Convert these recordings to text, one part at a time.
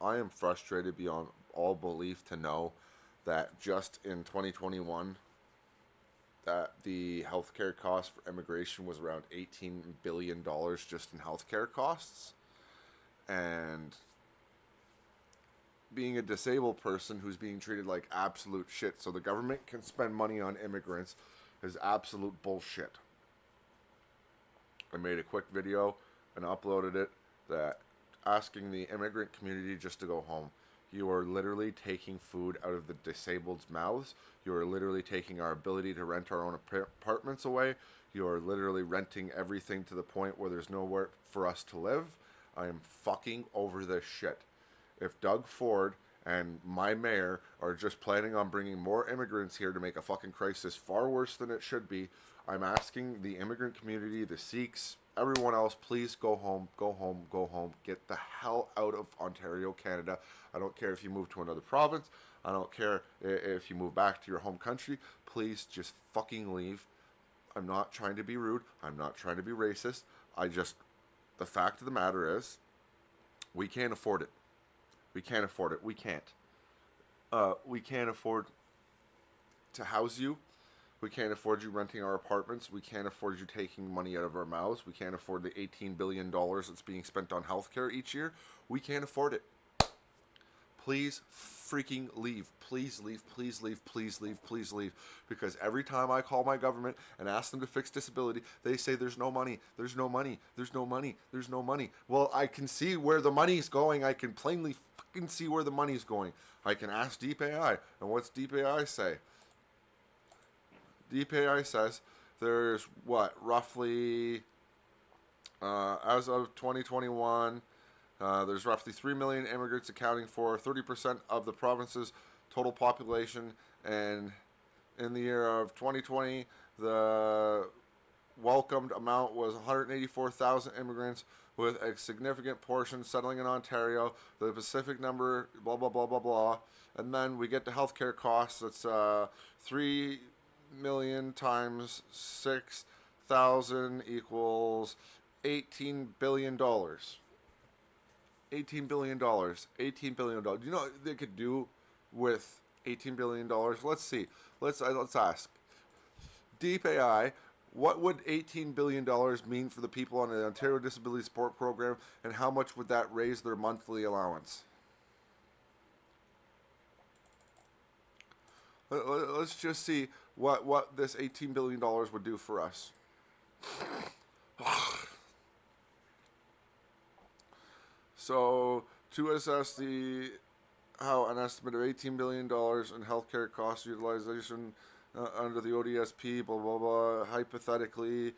I am frustrated beyond all belief to know that just in 2021, that the healthcare cost for immigration was around $18 billion just in healthcare costs. And being a disabled person who's being treated like absolute shit so the government can spend money on immigrants is absolute bullshit. I made a quick video and uploaded it that asking the immigrant community just to go home. You are literally taking food out of the disabled's mouths. You are literally taking our ability to rent our own apartments away. You are literally renting everything to the point where there's nowhere for us to live. I am fucking over this shit. If Doug Ford and my mayor are just planning on bringing more immigrants here to make a fucking crisis far worse than it should be, I'm asking the immigrant community, the Sikhs, everyone else, please go home, go home, go home. Get the hell out of Ontario, Canada. I don't care if you move to another province. I don't care if you move back to your home country. Please just fucking leave. I'm not trying to be rude. I'm not trying to be racist. The fact of the matter is, we can't afford it. We can't afford it. We can't. We can't afford to house you. We can't afford you renting our apartments. We can't afford you taking money out of our mouths. We can't afford the $18 billion that's being spent on healthcare each year. We can't afford it. Please freaking leave. Please leave, please leave, please leave, please leave. Because every time I call my government and ask them to fix disability, they say there's no money, there's no money, there's no money, there's no money. Well, I can see where the money's going. I can plainly fucking see where the money's going. I can ask Deep AI. And what's Deep AI say? Deep AI says there's roughly, as of 2021, there's roughly 3 million immigrants accounting for 30% of the province's total population. And in the year of 2020, the welcomed amount was 184,000 immigrants, with a significant portion settling in Ontario. The Pacific number, blah, blah, blah, blah, blah. And then we get to healthcare costs. It's 3 million times 6,000 equals $18 billion. $18 billion. $18 billion. Do you know what they could do with $18 billion? Let's see. Let's ask. Deep AI, what would $18 billion mean for the people on the Ontario Disability Support Program, and how much would that raise their monthly allowance? Let's just see what this $18 billion would do for us. So, to assess how an estimate of $18 billion in healthcare cost utilization under the ODSP, blah, blah, blah, hypothetically,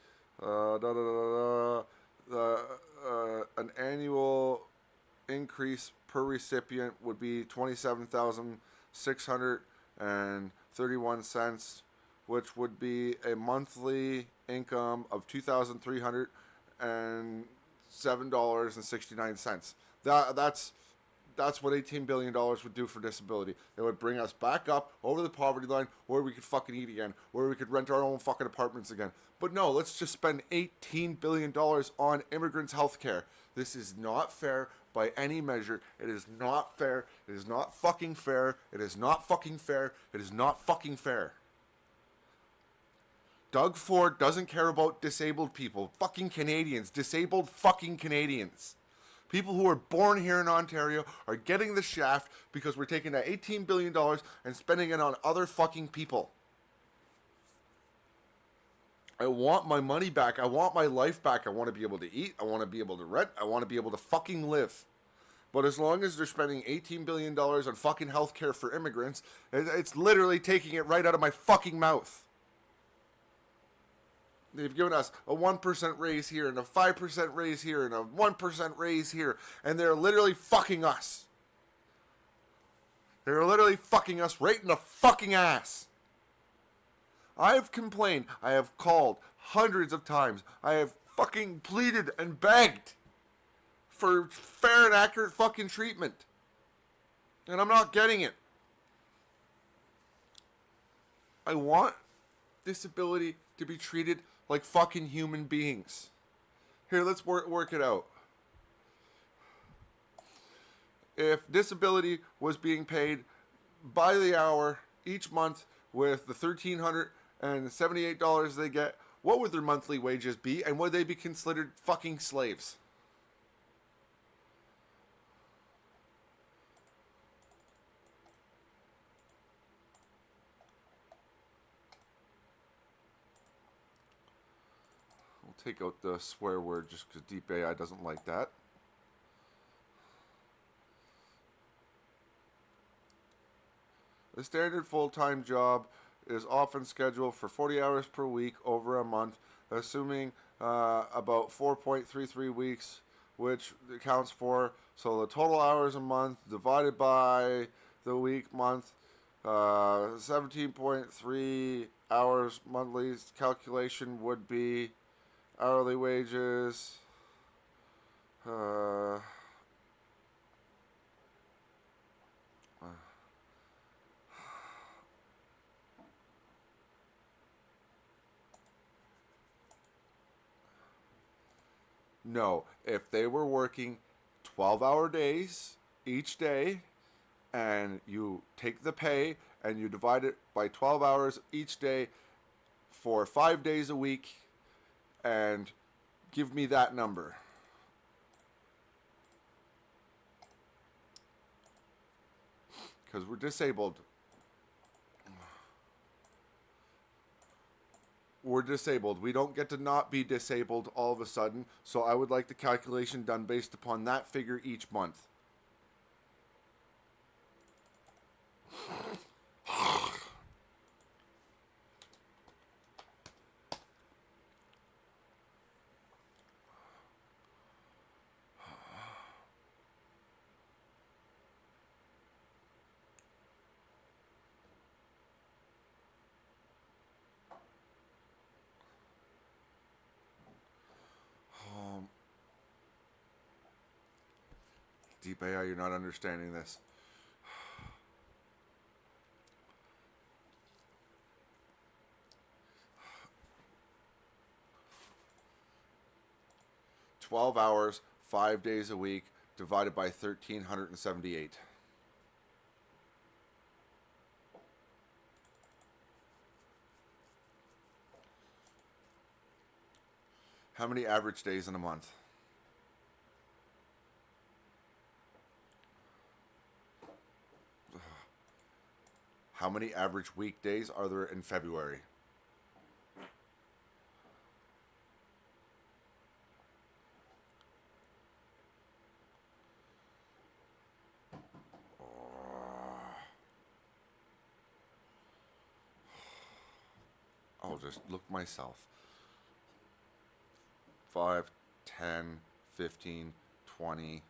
an annual increase per recipient would be 27,631 cents, which would be a monthly income of $2,307.69. That's what $18 billion would do for disability. It would bring us back up over the poverty line, where we could fucking eat again, where we could rent our own fucking apartments again. But no, let's just spend $18 billion on immigrants' health care. This is not fair by any measure. It is not fair. It is not fucking fair. It is not fucking fair. It is not fucking fair. Doug Ford doesn't care about disabled people. Fucking Canadians. Disabled fucking Canadians. People who are born here in Ontario are getting the shaft because we're taking that $18 billion and spending it on other fucking people. I want my money back. I want my life back. I want to be able to eat. I want to be able to rent. I want to be able to fucking live. But as long as they're spending $18 billion on fucking healthcare for immigrants, it's literally taking it right out of my fucking mouth. They've given us a 1% raise here and a 5% raise here and a 1% raise here. And they're literally fucking us. They're literally fucking us right in the fucking ass. I have complained. I have called hundreds of times. I have fucking pleaded and begged for fair and accurate fucking treatment. And I'm not getting it. I want disability to be treated like fucking human beings. Here, let's work it out. if disability was being paid by the hour each month with the $1,378 they get, what would their monthly wages be, and would they be considered fucking slaves? We'll take out the swear word just because Deep AI doesn't like that. The standard full-time job is often scheduled for 40 hours per week over a month, assuming about 4.33 weeks, which accounts for, so the total hours a month divided by the week month, 17.3 hours monthly calculation would be hourly wages. No, if they were working 12-hour days each day, and you take the pay and you divide it by 12 hours each day for 5 days a week, and give me that number. Because we're disabled. We're disabled. We don't get to not be disabled all of a sudden. So I would like the calculation done based upon that figure each month. Deep AI, you're not understanding this. $12 hours, 5 days a week, divided by 1,378. How many average days in a month? How many average weekdays are there in February? I'll just look myself. 5, 10, 15, 20.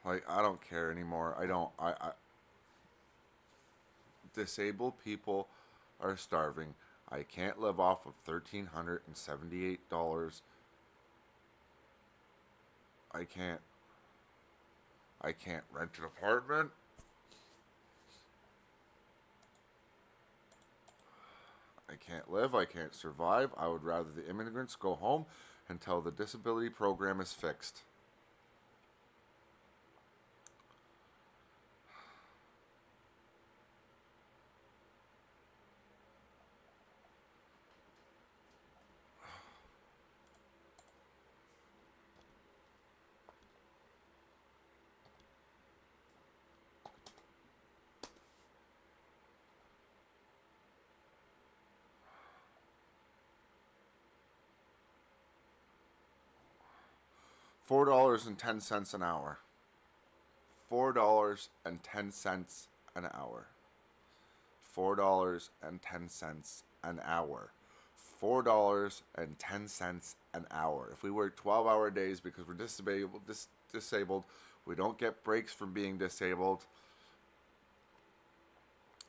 Like, I don't care anymore. I disabled people are starving. I can't live off of $1,378. I can't rent an apartment. I can't live. I can't survive. I would rather the immigrants go home until the disability program is fixed. $4.10 an hour. $4.10 an hour. $4.10 an hour. $4.10 an hour. If we work 12-hour days because we're disabled, we don't get breaks from being disabled.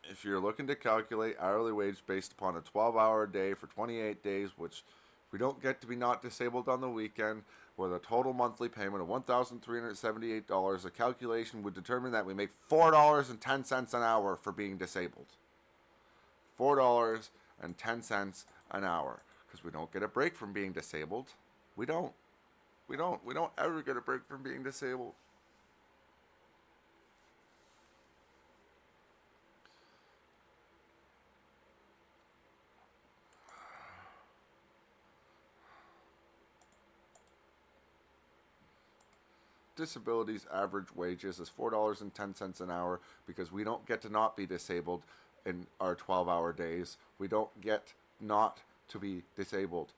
If you're looking to calculate hourly wage based upon a 12-hour day for 28 days, which we don't get to be not disabled on the weekend, with a total monthly payment of $1,378, a calculation would determine that we make $4.10 an hour for being disabled. $4.10 an hour. Because we don't get a break from being disabled. We don't ever get a break from being disabled. Disability's average wages is $4.10 an hour because we don't get to not be disabled in our 12-hour days. We don't get not to be disabled.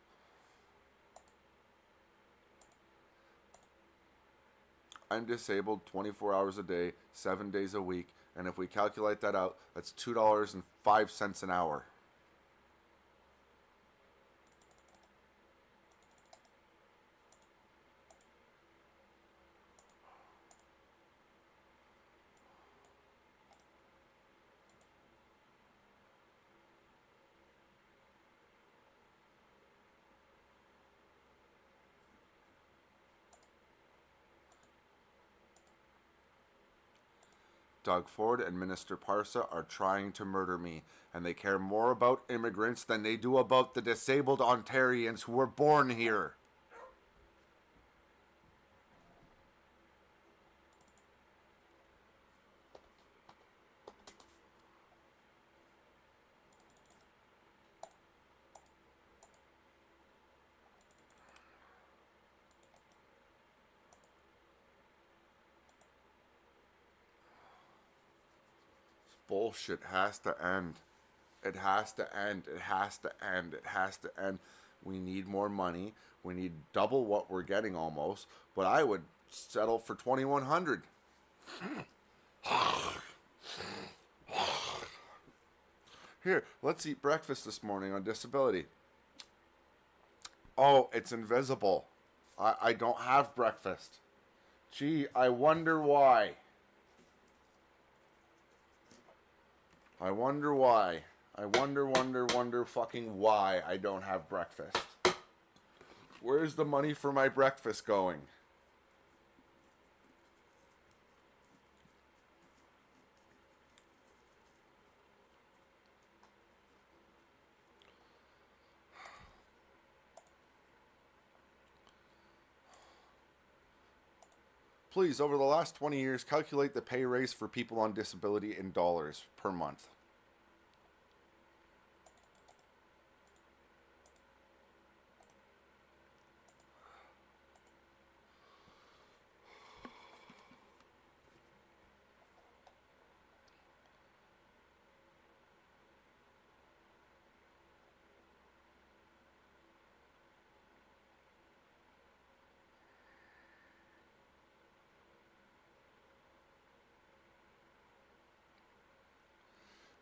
I'm disabled 24 hours a day, 7 days a week, and if we calculate that out, that's $2.05 an hour. Doug Ford and Minister Parsa are trying to murder me, and they care more about immigrants than they do about the disabled Ontarians who were born here. Bullshit has to end. It has to end. It has to end. It has to end. We need more money. We need double what we're getting almost. But I would settle for $2,100. Here, let's eat breakfast this morning on disability. Oh, it's invisible. I don't have breakfast. Gee, I wonder why. I wonder why. I wonder fucking why I don't have breakfast. Where's the money for my breakfast going? Please, over the last 20 years, calculate the pay raise for people on disability in dollars per month.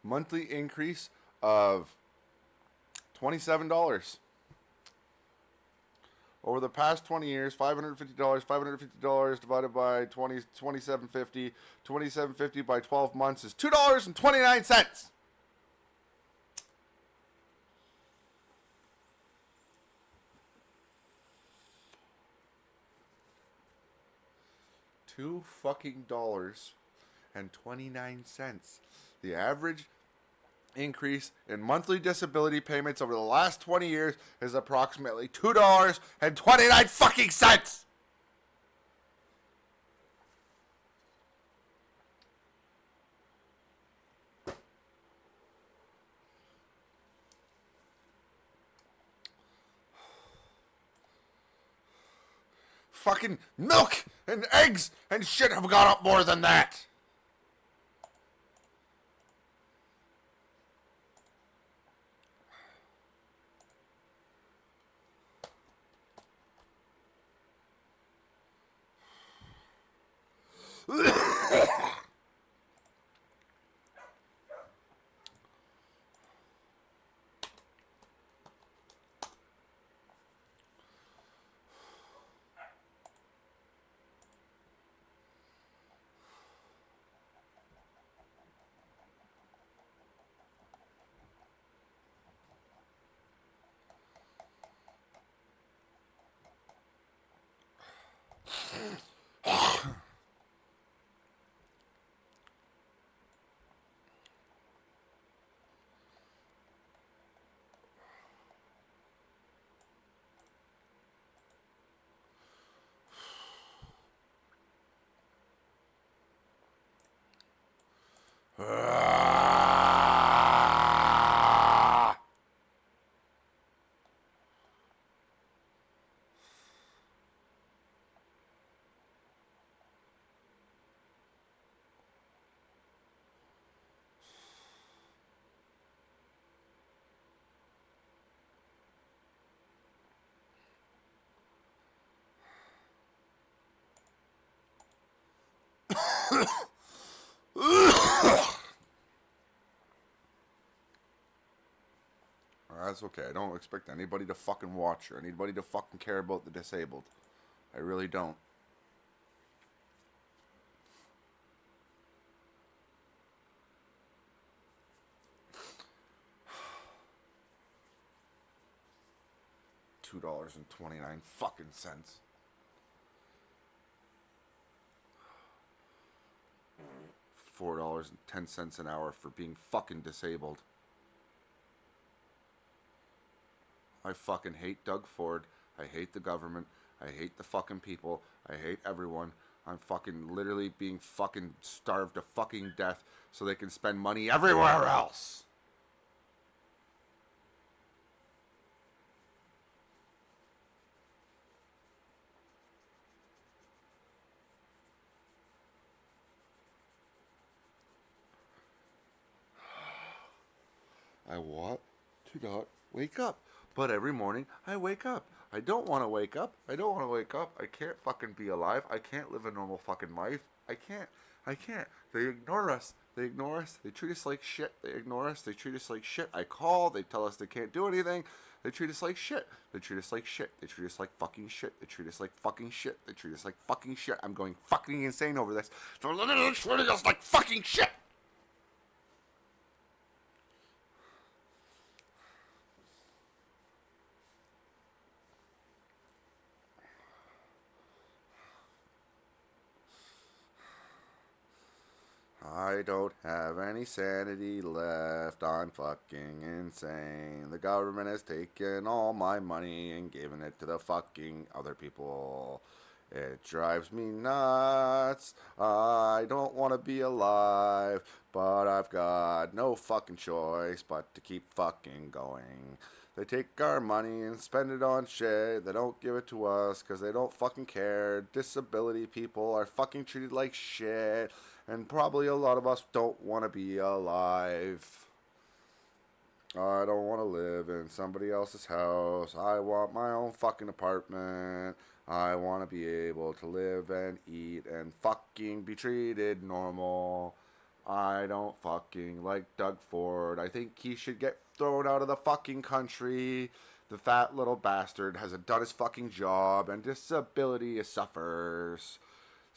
Monthly increase of $27. Over the past 20 years, $550 divided by 2750, 2750 by 12 months is $2.29. $2.29. The average increase in monthly disability payments over the last 20 years is approximately $2.29. Fucking milk and eggs and shit have gone up more than that. that's okay. I don't expect anybody to fucking watch or anybody to fucking care about the disabled. I really don't. $2.29 fucking cents. $4.10 an hour for being fucking disabled. I fucking hate Doug Ford. I hate the government. I hate the fucking people. I hate everyone. I'm fucking literally being fucking starved to fucking death so they can spend money everywhere else. I want to not wake up. But every morning I wake up. I don't want to wake up. I don't want to wake up. I can't fucking be alive. I can't live a normal fucking life. I can't. I can't. They ignore us. They ignore us. They treat us like shit. They ignore us. They treat us like shit. I call. They tell us they can't do anything. They treat us like shit. They treat us like shit. They treat us like fucking shit. They treat us like fucking shit. They treat us like fucking shit. I'm going fucking insane over this. They're literally treating us like fucking shit. I don't have any sanity left. I'm fucking insane. The government has taken all my money and given it to the fucking other people. It drives me nuts. I don't want to be alive, but I've got no fucking choice but to keep fucking going. They take our money and spend it on shit. They don't give it to us because they don't fucking care. Disability people are fucking treated like shit. And probably a lot of us don't want to be alive. I don't want to live in somebody else's house. I want my own fucking apartment. I want to be able to live and eat and fucking be treated normal. I don't fucking like Doug Ford. I think he should get thrown out of the fucking country. The fat little bastard hasn't done his fucking job, and disability suffers.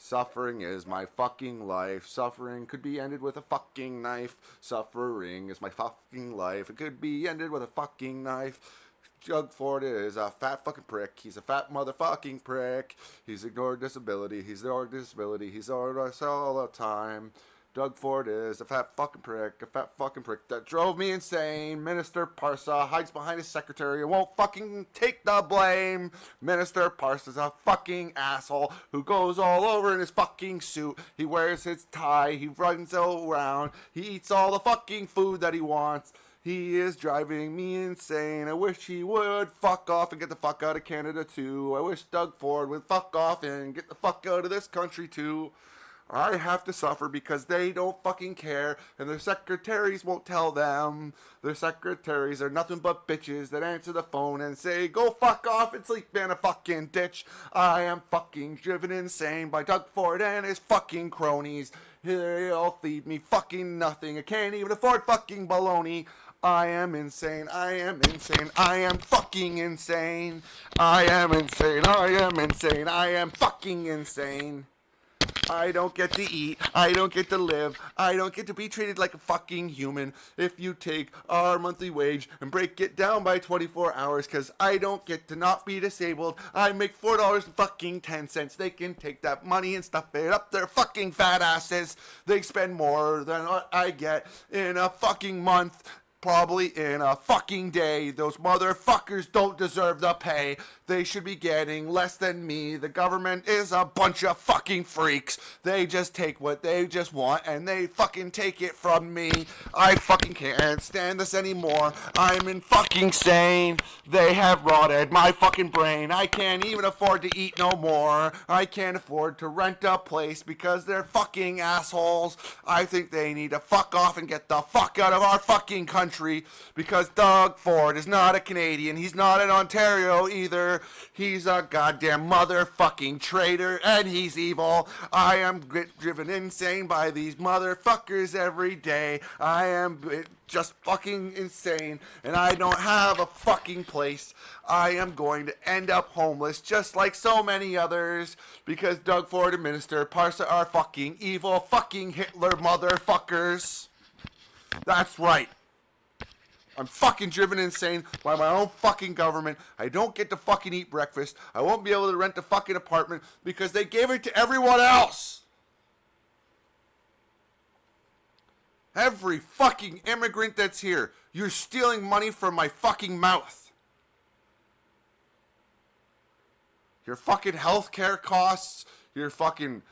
Suffering is my fucking life. Suffering could be ended with a fucking knife. Suffering is my fucking life. It could be ended with a fucking knife. Doug Ford is a fat fucking prick. He's a fat motherfucking prick. He's ignored disability. He's ignored disability. He's ignored us all the time. Doug Ford is a fat fucking prick that drove me insane. Minister Parsa hides behind his secretary and won't fucking take the blame. Minister Parsa's a fucking asshole who goes all over in his fucking suit. He wears his tie, he runs around, he eats all the fucking food that he wants. He is driving me insane. I wish he would fuck off and get the fuck out of Canada too. I wish Doug Ford would fuck off and get the fuck out of this country too. I have to suffer because they don't fucking care, and their secretaries won't tell them. Their secretaries are nothing but bitches that answer the phone and say, go fuck off and sleep in a fucking ditch. I am fucking driven insane by Doug Ford and his fucking cronies. They'll feed me fucking nothing. I can't even afford fucking baloney. I am insane, I am insane, I am fucking insane. I am insane, I am insane, I am fucking insane. I don't get to eat, I don't get to live, I don't get to be treated like a fucking human. If you take our monthly wage and break it down by 24 hours, cause I don't get to not be disabled, I make $4.10. They can take that money and stuff it up their fucking fat asses. They spend more than what I get in a fucking month. Probably in a fucking day. Those motherfuckers don't deserve the pay. They should be getting less than me. The government is a bunch of fucking freaks. They just take what they just want and they fucking take it from me. I fucking can't stand this anymore. I'm in fucking sane. They have rotted my fucking brain. I can't even afford to eat no more. I can't afford to rent a place because they're fucking assholes. I think they need to fuck off and get the fuck out of our fucking country. country because Doug Ford is not a Canadian. He's not in Ontario either. He's a goddamn motherfucking traitor and he's evil. I am driven insane by these motherfuckers every day. I am just fucking insane and I don't have a fucking place. I am going to end up homeless just like so many others because Doug Ford and Minister Parsa are fucking evil fucking Hitler motherfuckers. That's right. I'm fucking driven insane by my own fucking government. I don't get to fucking eat breakfast. I won't be able to rent a fucking apartment because they gave it to everyone else. Every fucking immigrant that's here, you're stealing money from my fucking mouth. Your fucking healthcare costs, your fucking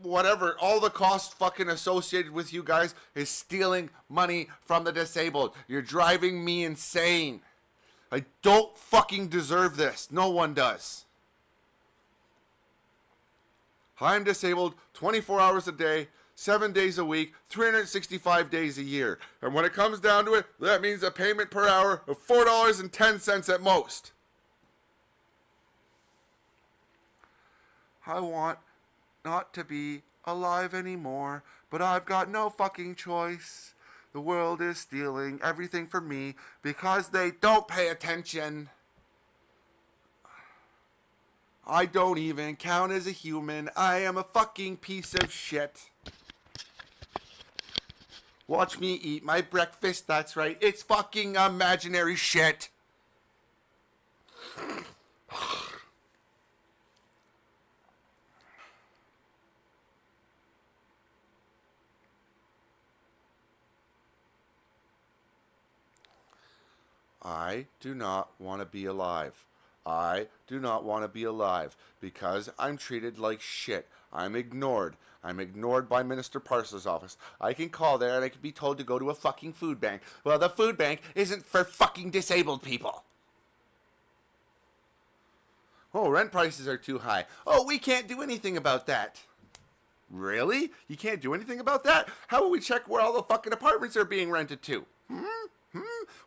whatever, all the costs fucking associated with you guys is stealing money from the disabled. You're driving me insane. I don't fucking deserve this. No one does. I'm disabled 24 hours a day, 7 days a week, 365 days a year. And when it comes down to it, that means a payment per hour of $4.10 at most. I want not to be alive anymore, but I've got no fucking choice. The world is stealing everything from me because they don't pay attention. I don't even count as a human. I am a fucking piece of shit. Watch me eat my breakfast, that's right. It's fucking imaginary shit. I do not want to be alive. I do not want to be alive because I'm treated like shit. I'm ignored. I'm ignored by Minister Parsa's office. I can call there and I can be told to go to a fucking food bank. Well, the food bank isn't for fucking disabled people. Oh, rent prices are too high. Oh, we can't do anything about that. Really? You can't do anything about that? How will we check where all the fucking apartments are being rented to?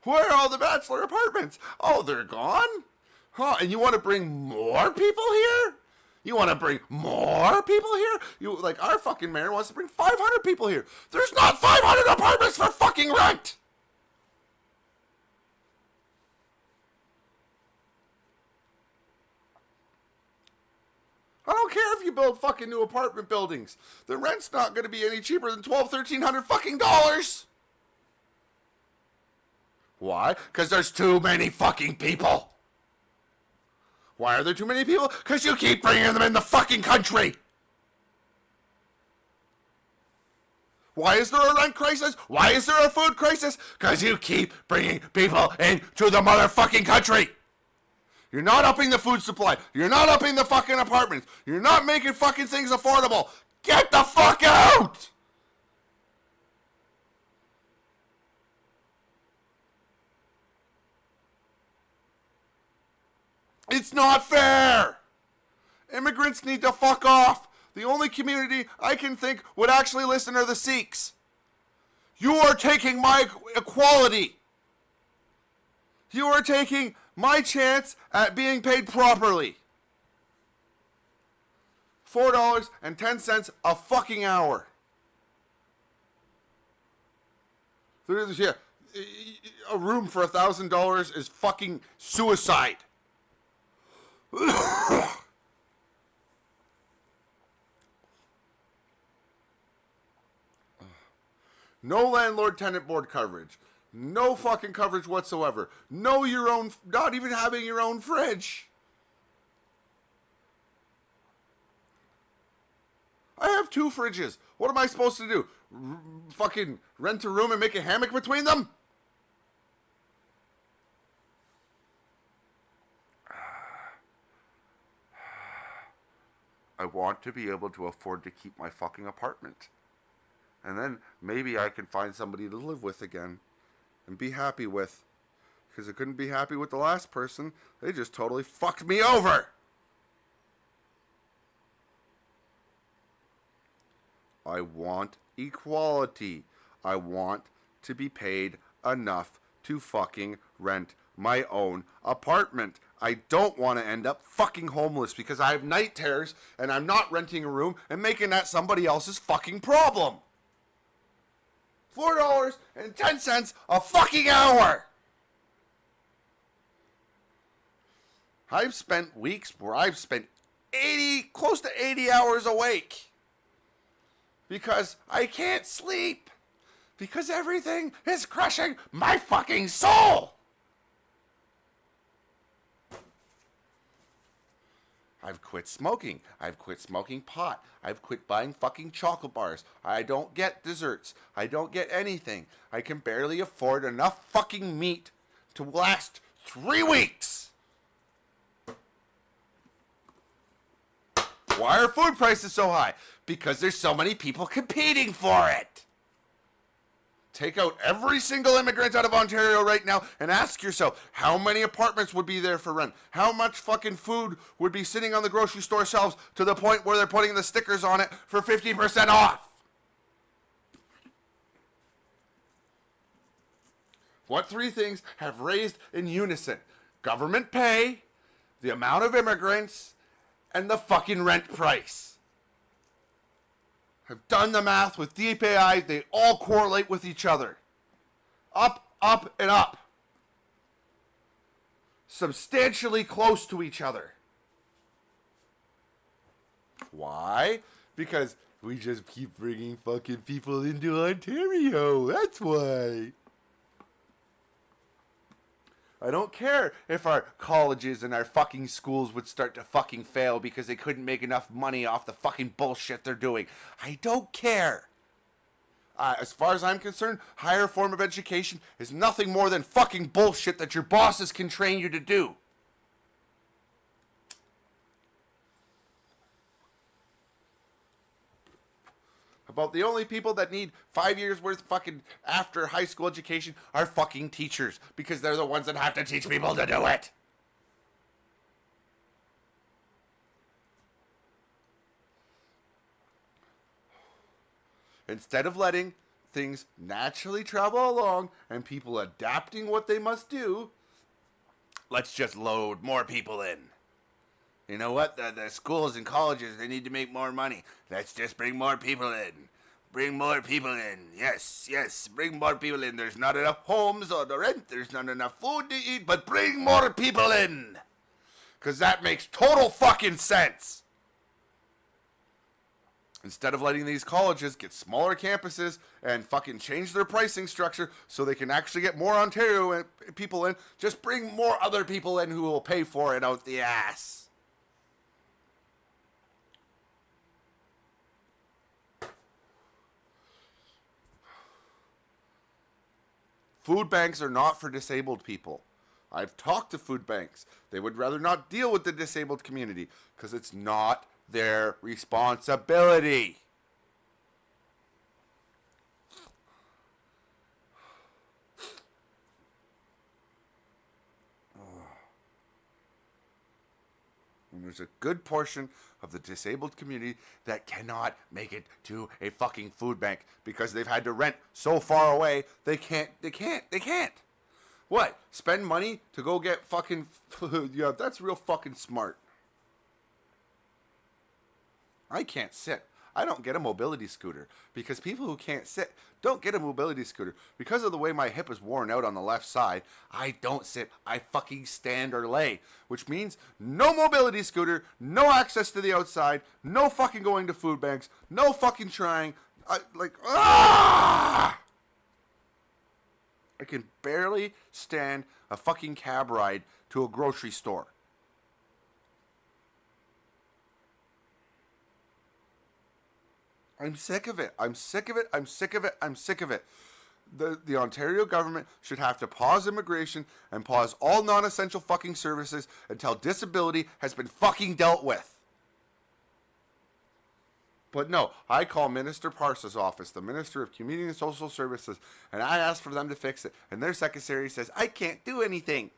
Where are all the bachelor apartments? Oh, they're gone? Huh, and you want to bring more people here? You want to bring more people here? Like, our fucking mayor wants to bring 500 people here. There's not 500 apartments for fucking rent! I don't care if you build fucking new apartment buildings. The rent's not going to be any cheaper than $1,200-1,300 fucking dollars. Why? Because there's too many fucking people. Why are there too many people? Because you keep bringing them in the fucking country. Why is there a rent crisis? Why is there a food crisis? Because you keep bringing people into the motherfucking country. You're not upping the food supply. You're not upping the fucking apartments. You're not making fucking things affordable. Get the fuck out! It's not fair! Immigrants need to fuck off. The only community I can think would actually listen are the Sikhs. You are taking my equality. You are taking my chance at being paid properly. $4.10 a fucking hour. Yeah, a room for $1,000 is fucking suicide. No landlord-tenant board coverage. No fucking coverage whatsoever. No your own, not even having your own fridge. I have 2 fridges. What am I supposed to do? Fucking rent a room and make a hammock between them? I want to be able to afford to keep my fucking apartment. And then maybe I can find somebody to live with again and be happy with. Because I couldn't be happy with the last person. They just totally fucked me over. I want equality. I want to be paid enough to fucking rent my own apartment. I don't want to end up fucking homeless because I have night terrors and I'm not renting a room and making that somebody else's fucking problem. $4.10 a fucking hour. I've spent weeks where I've spent close to 80 hours awake because I can't sleep because everything is crushing my fucking soul. I've quit smoking. I've quit smoking pot. I've quit buying fucking chocolate bars. I don't get desserts. I don't get anything. I can barely afford enough fucking meat to last 3 weeks. Why are food prices so high? Because there's so many people competing for it. Take out every single immigrant out of Ontario right now and ask yourself, how many apartments would be there for rent? How much fucking food would be sitting on the grocery store shelves to the point where they're putting the stickers on it for 50% off? What 3 things have raised in unison? Government pay, the amount of immigrants, and the fucking rent price. I've done the math with DPI. They all correlate with each other. Up, up, and up. Substantially close to each other. Why? Because we just keep bringing fucking people into Ontario. That's why. I don't care if our colleges and our fucking schools would start to fucking fail because they couldn't make enough money off the fucking bullshit they're doing. I don't care. As far as I'm concerned, higher form of education is nothing more than fucking bullshit that your bosses can train you to do. About the only people that need 5 years worth of fucking after high school education are fucking teachers, because they're the ones that have to teach people to do it. Instead of letting things naturally travel along and people adapting what they must do, let's just load more people in. You know what? The schools and colleges, they need to make more money. Let's just bring more people in. Bring more people in. Yes, yes, bring more people in. There's not enough homes or the rent. There's not enough food to eat, but bring more people in. Because that makes total fucking sense. Instead of letting these colleges get smaller campuses and fucking change their pricing structure so they can actually get more Ontario people in, just bring more other people in who will pay for it out the ass. Food banks are not for disabled people. I've talked to food banks. They would rather not deal with the disabled community because it's not their responsibility. And there's a good portion of the disabled community that cannot make it to a fucking food bank because they've had to rent so far away, they can't. What? Spend money to go get fucking food? Yeah, that's real fucking smart. I can't sit. I don't get a mobility scooter because people who can't sit don't get a mobility scooter. Because of the way my hip is worn out on the left side, I don't sit. I fucking stand or lay, which means no mobility scooter, no access to the outside, no fucking going to food banks, no fucking trying. I can barely stand a fucking cab ride to a grocery store. I'm sick of it. I'm sick of it. I'm sick of it. I'm sick of it. The Ontario government should have to pause immigration and pause all non-essential fucking services until disability has been fucking dealt with. But no, I call Minister Parsa's office, the Minister of Community and Social Services, and I ask for them to fix it. And their secretary says, I can't do anything.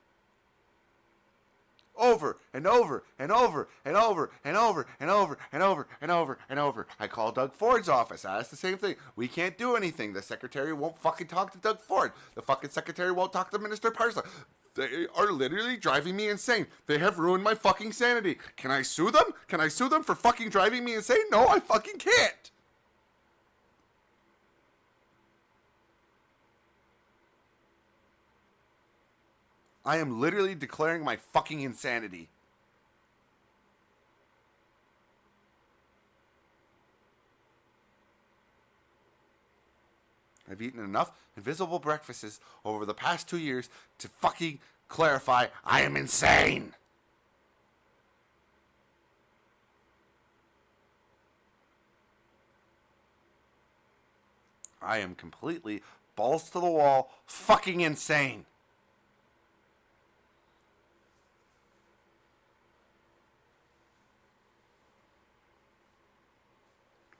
Over and over and over and over and over and over and over and over and over. I call Doug Ford's office. I ask the same thing. We can't do anything. The secretary won't fucking talk to Doug Ford. The fucking secretary won't talk to Minister Parsa. They are literally driving me insane. They have ruined my fucking sanity. Can I sue them? Can I sue them for fucking driving me insane? No, I fucking can't. I am literally declaring my fucking insanity. I've eaten enough invisible breakfasts over the past 2 years to fucking clarify I am insane. I am completely balls to the wall fucking insane.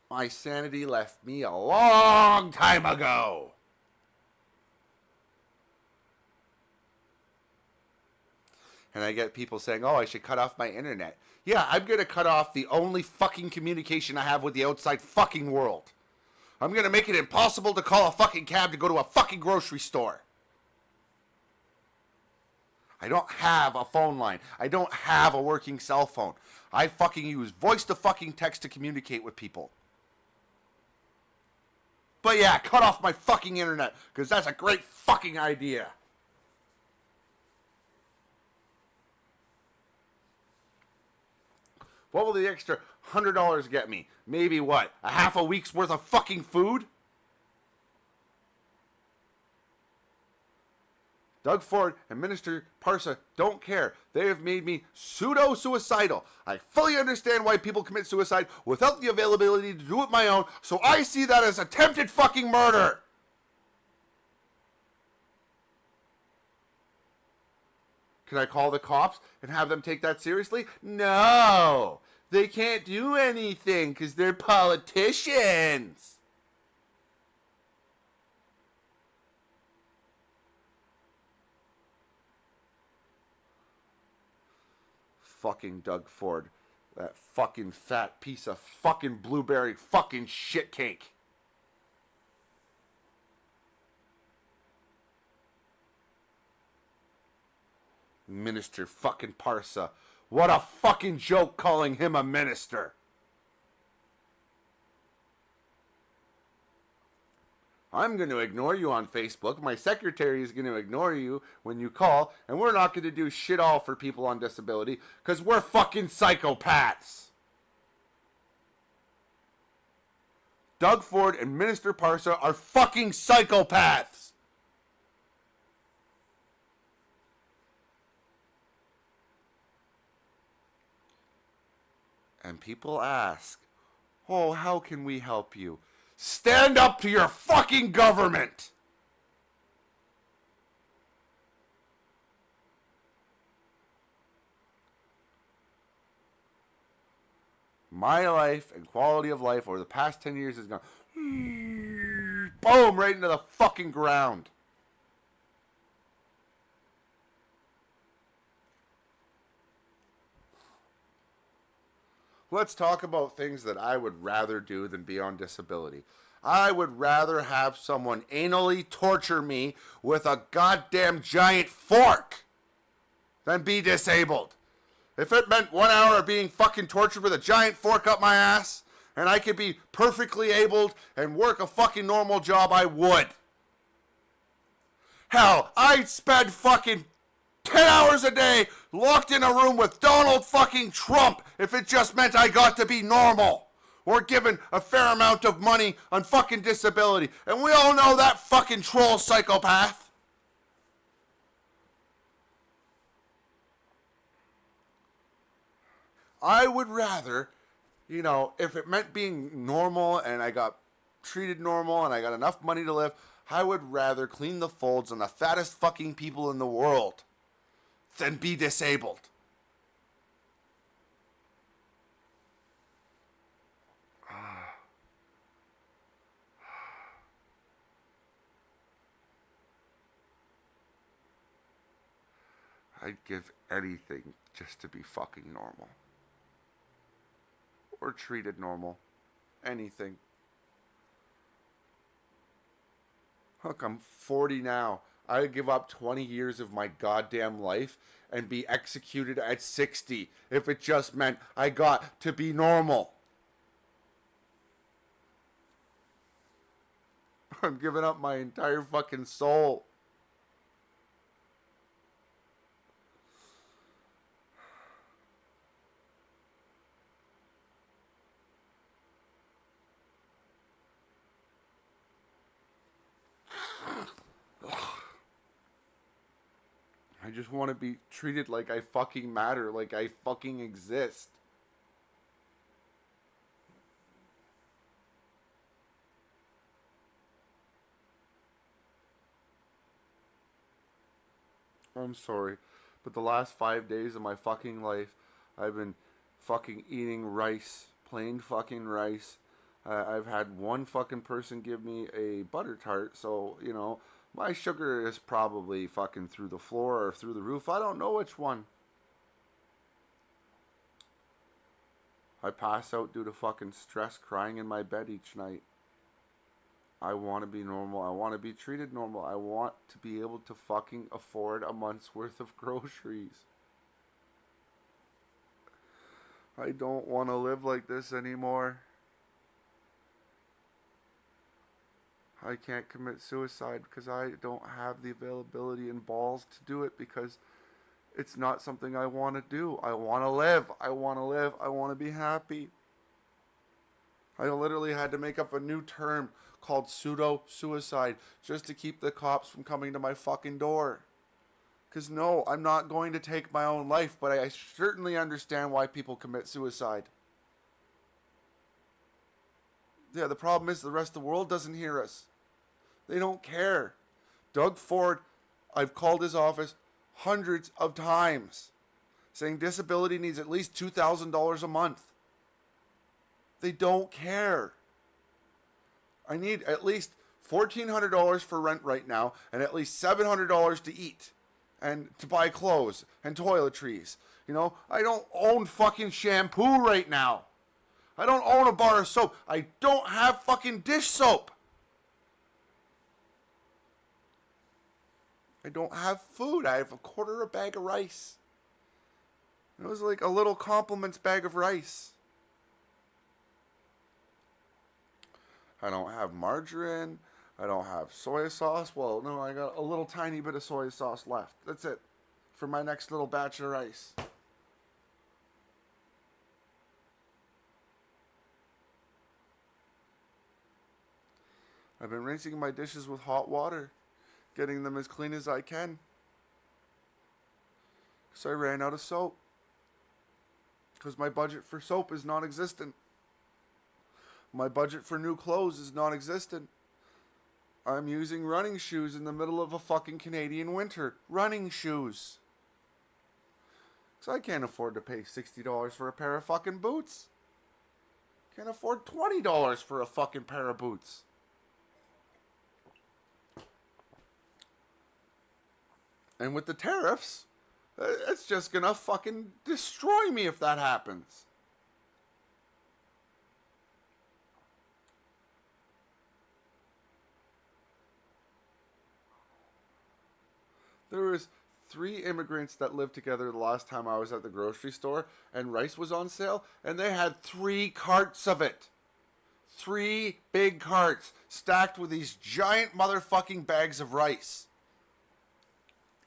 My sanity left me a long time ago. And I get people saying, oh, I should cut off my internet. Yeah, I'm going to cut off the only fucking communication I have with the outside fucking world. I'm going to make it impossible to call a fucking cab to go to a fucking grocery store. I don't have a phone line. I don't have a working cell phone. I fucking use voice to fucking text to communicate with people. But yeah, cut off my fucking internet, because that's a great fucking idea. What will the extra $100 get me? Maybe what? A half a week's worth of fucking food? Doug Ford and Minister Parsa don't care. They have made me pseudo-suicidal. I fully understand why people commit suicide without the availability to do it my own, so I see that as attempted fucking murder. Can I call the cops and have them take that seriously? No. They can't do anything because they're politicians. Fucking Doug Ford. That fucking fat piece of fucking blueberry fucking shit cake. Minister fucking Parsa. What a fucking joke calling him a minister. I'm going to ignore you on Facebook. My secretary is going to ignore you when you call. And we're not going to do shit all for people on disability because we're fucking psychopaths. Doug Ford and Minister Parsa are fucking psychopaths. And people ask, oh, how can we help you? Stand up to your fucking government! My life and quality of life over the past 10 years has gone boom, right into the fucking ground. Let's talk about things that I would rather do than be on disability. I would rather have someone anally torture me with a goddamn giant fork than be disabled. If it meant 1 hour of being fucking tortured with a giant fork up my ass, and I could be perfectly abled and work a fucking normal job, I would. Hell, I'd spend fucking 10 hours a day locked in a room with Donald fucking Trump if it just meant I got to be normal. Or given a fair amount of money on fucking disability. And we all know that fucking troll psychopath. I would rather, if it meant being normal and I got treated normal and I got enough money to live, I would rather clean the folds on the fattest fucking people in the world than be disabled. I'd give anything just to be fucking normal. Or treated normal. Anything. Look, I'm 40 now. I'd give up 20 years of my goddamn life and be executed at 60 if it just meant I got to be normal. I'm giving up my entire fucking soul. I just want to be treated like I fucking matter, like I fucking exist. I'm sorry, but the last 5 days of my fucking life, I've been fucking eating rice, plain fucking rice. I've had one fucking person give me a butter tart, so, you know, my sugar is probably fucking through the floor or through the roof. I don't know which one. I pass out due to fucking stress, crying in my bed each night. I want to be normal. I want to be treated normal. I want to be able to fucking afford a month's worth of groceries. I don't want to live like this anymore. I can't commit suicide because I don't have the availability and balls to do it because it's not something I want to do. I want to live. I want to live. I want to be happy. I literally had to make up a new term called pseudo-suicide just to keep the cops from coming to my fucking door. Because no, I'm not going to take my own life, but I certainly understand why people commit suicide. Yeah, the problem is the rest of the world doesn't hear us. They don't care. Doug Ford, I've called his office hundreds of times saying disability needs at least $2,000 a month. They don't care. I need at least $1,400 for rent right now and at least $700 to eat and to buy clothes and toiletries. You know, I don't own fucking shampoo right now. I don't own a bar of soap. I don't have fucking dish soap. I don't have food. I have a quarter a bag of rice. It was like a little compliments bag of rice. I don't have margarine. I don't have soy sauce. Well, no, I got a little tiny bit of soy sauce left. That's it for my next little batch of rice. I've been rinsing my dishes with hot water, getting them as clean as I can. Because I ran out of soap. Because my budget for soap is non-existent. My budget for new clothes is non-existent. I'm using running shoes in the middle of a fucking Canadian winter. Running shoes. Because I can't afford to pay $60 for a pair of fucking boots. Can't afford $20 for a fucking pair of boots. And with the tariffs, it's just gonna fucking destroy me if that happens. There was 3 immigrants that lived together the last time I was at the grocery store, and rice was on sale, and they had 3 carts of it. 3 big carts stacked with these giant motherfucking bags of rice.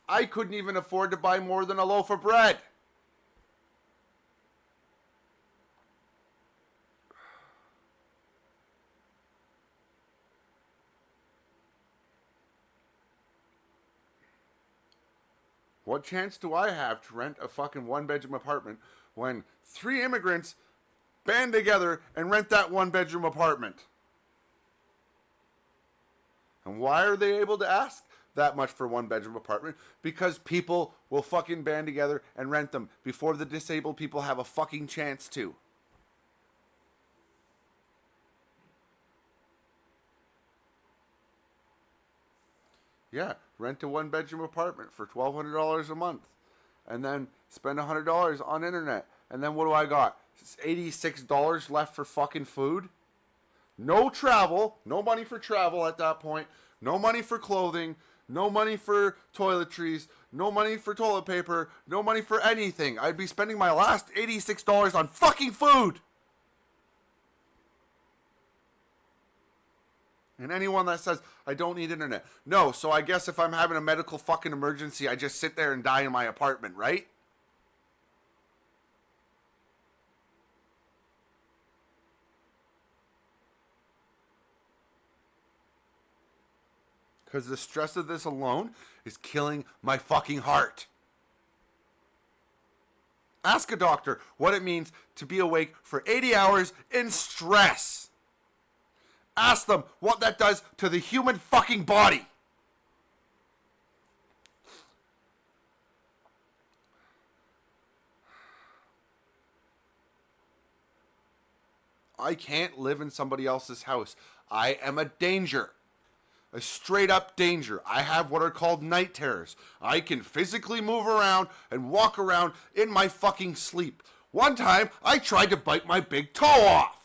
I couldn't even afford to buy more than a loaf of bread. What chance do I have to rent a fucking 1-bedroom apartment when 3 immigrants band together and rent that 1-bedroom apartment? And why are they able to ask that much for 1-bedroom apartment? Because people will fucking band together and rent them before the disabled people have a fucking chance to. Yeah, rent a 1-bedroom apartment for $1,200 a month. and then spend $100 on internet. And then what do I got? $86 left for fucking food? No travel, no money for travel at that point, no money for clothing, no money for toiletries, no money for toilet paper, no money for anything. I'd be spending my last $86 on fucking food. And anyone that says, I don't need internet. No, so I guess if I'm having a medical fucking emergency, I just sit there and die in my apartment, right? Because the stress of this alone is killing my fucking heart. Ask a doctor what it means to be awake for 80 hours in stress. Ask them what that does to the human fucking body. I can't live in somebody else's house. I am a danger. A straight up danger. I have what are called night terrors. I can physically move around and walk around in my fucking sleep. One time, I tried to bite my big toe off.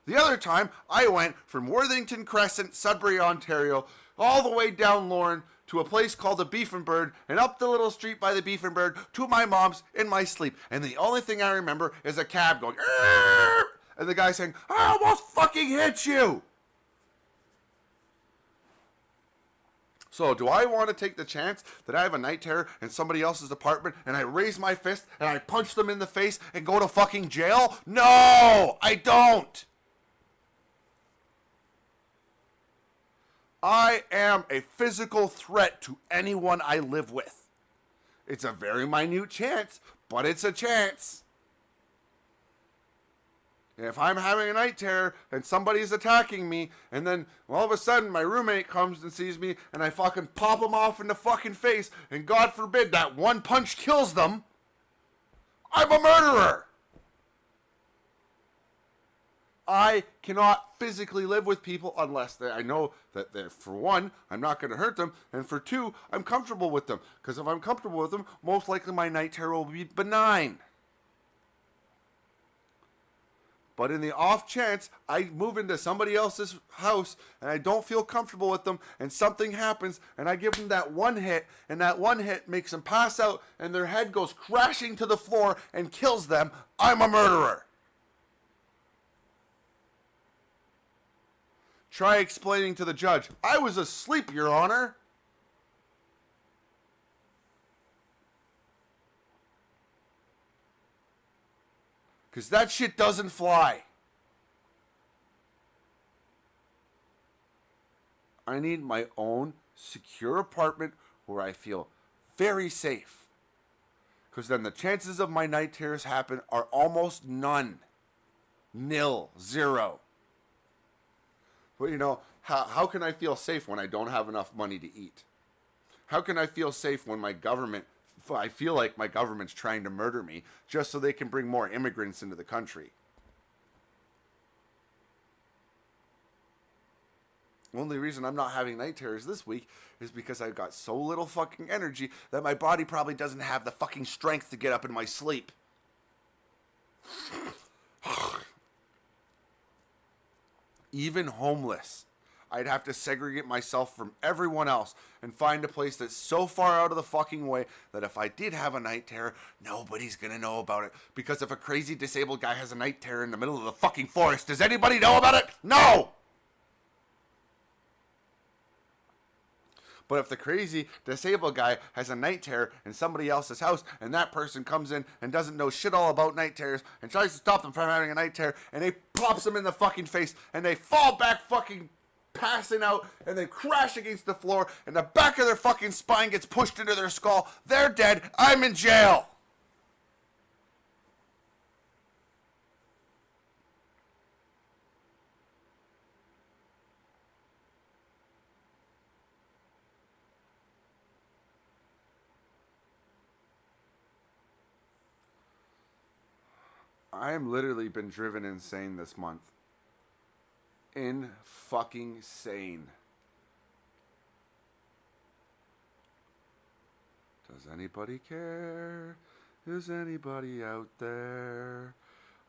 The other time, I went from Worthington Crescent, Sudbury, Ontario, all the way down Lorne to a place called the Beef and Bird, and up the little street by the Beef and Bird to my mom's in my sleep. And the only thing I remember is a cab going, "Arr!" and the guy saying, I almost fucking hit you. So do I want to take the chance that I have a night terror in somebody else's apartment and I raise my fist and I punch them in the face and go to fucking jail? No, I don't. I am a physical threat to anyone I live with. It's a very minute chance, but it's a chance. If I'm having a night terror and somebody's attacking me, and then all of a sudden my roommate comes and sees me and I fucking pop them off in the fucking face, and God forbid that one punch kills them, I'm a murderer. I cannot physically live with people unless I know that, for one, I'm not going to hurt them, and for two, I'm comfortable with them. Because if I'm comfortable with them, most likely my night terror will be benign. But in the off chance I move into somebody else's house and I don't feel comfortable with them and something happens and I give them that one hit and that one hit makes them pass out and their head goes crashing to the floor and kills them, I'm a murderer. Try explaining to the judge, I was asleep, Your Honor. Because that shit doesn't fly. I need my own secure apartment where I feel very safe. Because then the chances of my night terrors happen are almost none. Nil. Zero. But you know, how can I feel safe when I don't have enough money to eat? How can I feel safe when I feel like my government's trying to murder me just so they can bring more immigrants into the country? The only reason I'm not having night terrors this week is because I've got so little fucking energy that my body probably doesn't have the fucking strength to get up in my sleep. Even homeless, I'd have to segregate myself from everyone else and find a place that's so far out of the fucking way that if I did have a night terror, nobody's gonna know about it. Because if a crazy disabled guy has a night terror in the middle of the fucking forest, does anybody know about it? No! But if the crazy disabled guy has a night terror in somebody else's house and that person comes in and doesn't know shit all about night terrors and tries to stop them from having a night terror and they pops them in the fucking face and they fall back fucking passing out and they crash against the floor and the back of their fucking spine gets pushed into their skull, they're dead, I'm in jail. I am literally been driven insane this month. In fucking sane. Does anybody care? Is anybody out there?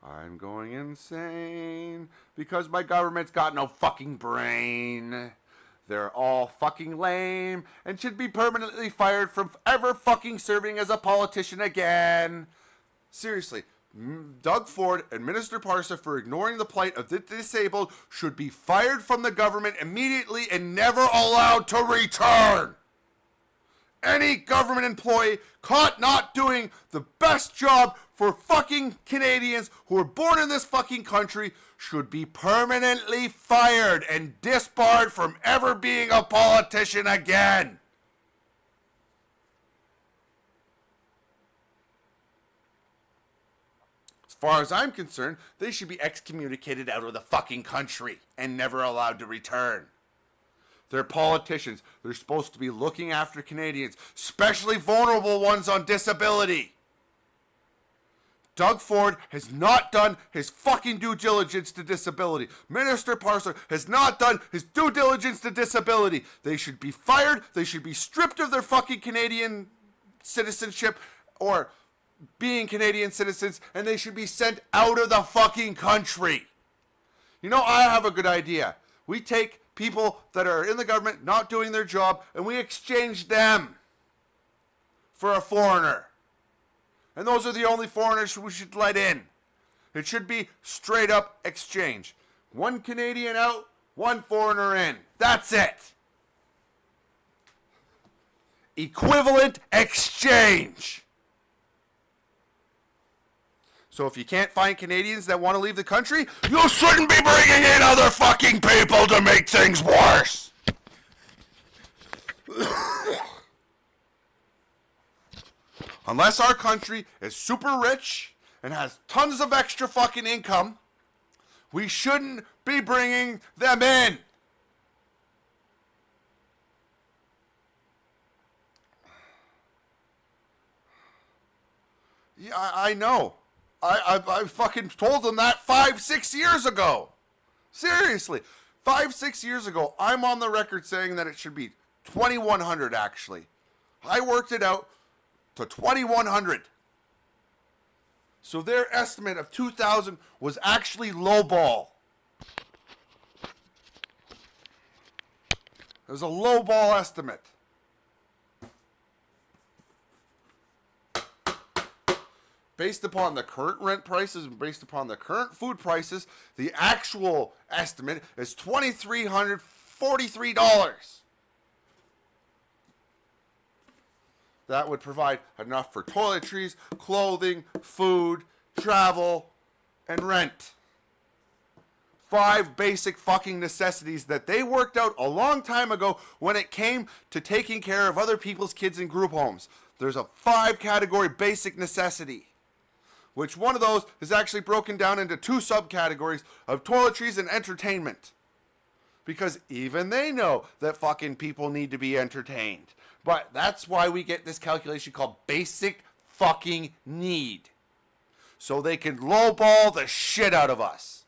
I'm going insane because my government's got no fucking brain. They're all fucking lame and should be permanently fired from ever fucking serving as a politician again. Seriously, Doug Ford and Minister Parsa, for ignoring the plight of the disabled, should be fired from the government immediately and never allowed to return. Any government employee caught not doing the best job for fucking Canadians who are born in this fucking country should be permanently fired and disbarred from ever being a politician again. As far as I'm concerned, they should be excommunicated out of the fucking country and never allowed to return. They're politicians. They're supposed to be looking after Canadians, especially vulnerable ones on disability. Doug Ford has not done his fucking due diligence to disability. Minister Parsa has not done his due diligence to disability. They should be fired. They should be stripped of their fucking Canadian citizenship or being Canadian citizens, and they should be sent out of the fucking country. You know, I have a good idea. We take people that are in the government not doing their job, and we exchange them for a foreigner. And those are the only foreigners we should let in. It should be straight up exchange. One Canadian out, one foreigner in. That's it. Equivalent exchange. So if you can't find Canadians that want to leave the country, you shouldn't be bringing in other fucking people to make things worse. Unless our country is super rich and has tons of extra fucking income, we shouldn't be bringing them in. Yeah, I know. I fucking told them that 5-6 years ago. Seriously. 5-6 years ago, I'm on the record saying that it should be 2,100 actually. I worked it out to 2,100. So their estimate of 2,000 was actually lowball. It was a lowball estimate. Based upon the current rent prices and based upon the current food prices, the actual estimate is $2,343. That would provide enough for toiletries, clothing, food, travel, and rent. 5 basic fucking necessities that they worked out a long time ago when it came to taking care of other people's kids in group homes. There's a 5-category basic necessity, which one of those is actually broken down into 2 subcategories of toiletries and entertainment. Because even they know that fucking people need to be entertained. But that's why we get this calculation called basic fucking need. So they can lowball the shit out of us.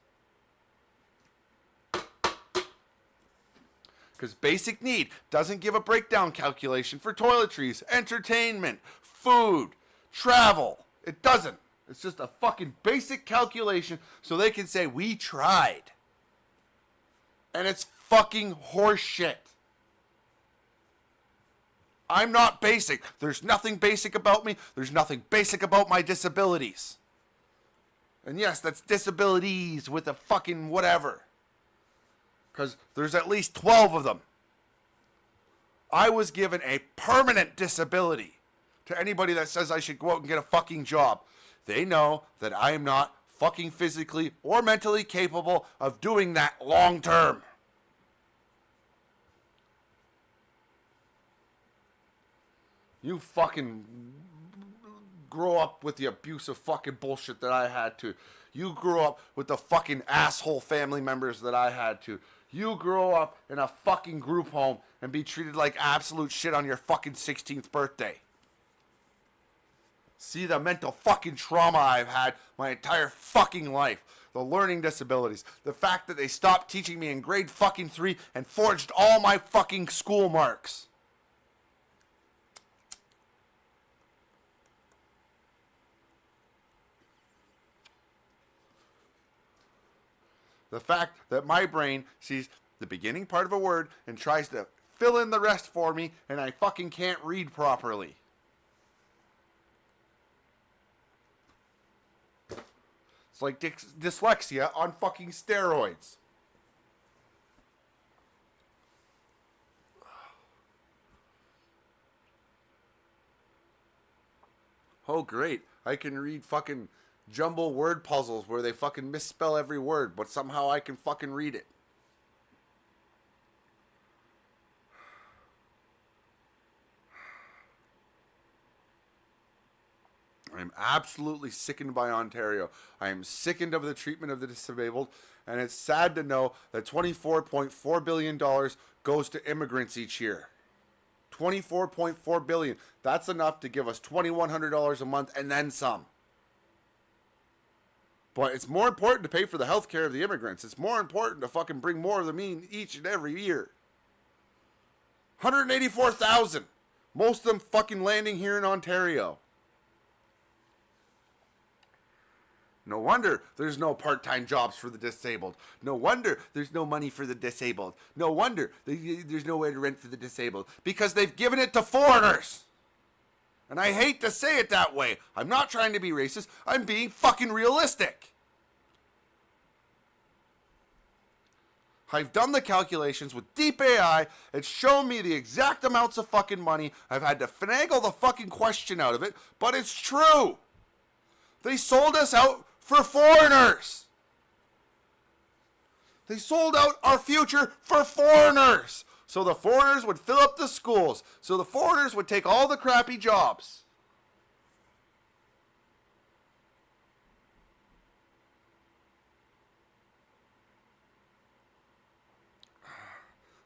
Because basic need doesn't give a breakdown calculation for toiletries, entertainment, food, travel. It doesn't. It's just a fucking basic calculation so they can say, we tried. And it's fucking horseshit. I'm not basic. There's nothing basic about me. There's nothing basic about my disabilities. And yes, that's disabilities with a fucking whatever. Because there's at least 12 of them. I was given a permanent disability. To anybody that says I should go out and get a fucking job, they know that I am not fucking physically or mentally capable of doing that long term. You fucking grow up with the abusive fucking bullshit that I had to. You grew up with the fucking asshole family members that I had to. You grow up in a fucking group home and be treated like absolute shit on your fucking 16th birthday. See the mental fucking trauma I've had my entire fucking life. The learning disabilities. The fact that they stopped teaching me in grade fucking 3 and forged all my fucking school marks. The fact that my brain sees the beginning part of a word and tries to fill in the rest for me, and I fucking can't read properly. It's like dyslexia on fucking steroids. Oh, great. I can read fucking jumble word puzzles where they fucking misspell every word, but somehow I can fucking read it. I'm absolutely sickened by Ontario. I am sickened of the treatment of the disabled, and it's sad to know that $24.4 billion goes to immigrants each year. $24.4 billion. That's enough to give us $2,100 a month and then some. But it's more important to pay for the health care of the immigrants. It's more important to fucking bring more of them in each and every year. 184,000. Most of them fucking landing here in Ontario. No wonder there's no part-time jobs for the disabled. No wonder there's no money for the disabled. No wonder there's no way to rent for the disabled. Because they've given it to foreigners. And I hate to say it that way. I'm not trying to be racist. I'm being fucking realistic. I've done the calculations with deep AI. It's shown me the exact amounts of fucking money. I've had to finagle the fucking question out of it. But it's true. They sold us out for foreigners. They sold out our future for foreigners. So the foreigners would fill up the schools. So the foreigners would take all the crappy jobs.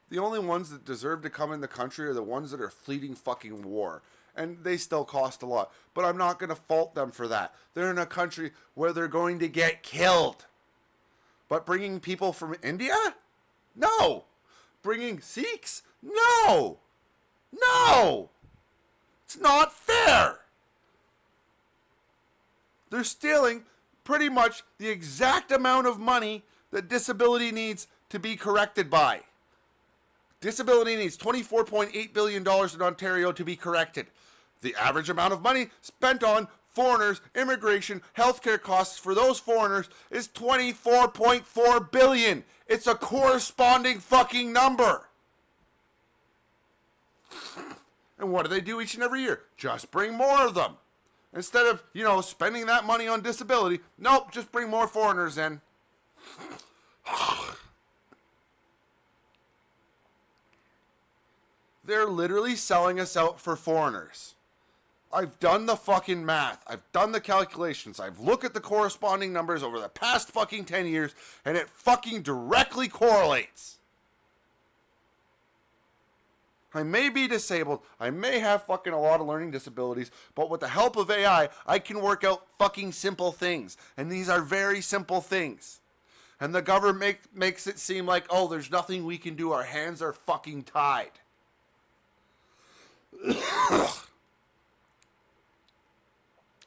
The only ones that deserve to come in the country are the ones that are fleeing fucking war. And they still cost a lot. But I'm not going to fault them for that. They're in a country where they're going to get killed. But bringing people from India? No. Bringing Sikhs? No. No. It's not fair. They're stealing pretty much the exact amount of money that disability needs to be corrected by. Disability needs $24.8 billion in Ontario to be corrected. The average amount of money spent on foreigners, immigration, healthcare costs for those foreigners is $24.4 billion. It's a corresponding fucking number. And what do they do each and every year? Just bring more of them. Instead of, spending that money on disability, nope, just bring more foreigners in. They're literally selling us out for foreigners. I've done the fucking math. I've done the calculations. I've looked at the corresponding numbers over the past fucking 10 years, and it fucking directly correlates. I may be disabled. I may have fucking a lot of learning disabilities, but with the help of AI, I can work out fucking simple things. And these are very simple things. And the government makes it seem like, oh, there's nothing we can do. Our hands are fucking tied.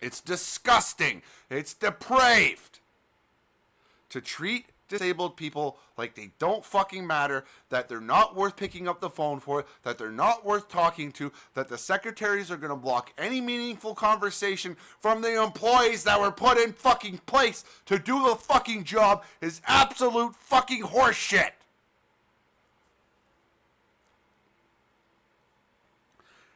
It's disgusting. It's depraved to treat disabled people like they don't fucking matter, that they're not worth picking up the phone for, that they're not worth talking to, that the secretaries are going to block any meaningful conversation from the employees that were put in fucking place to do the fucking job is absolute fucking horseshit.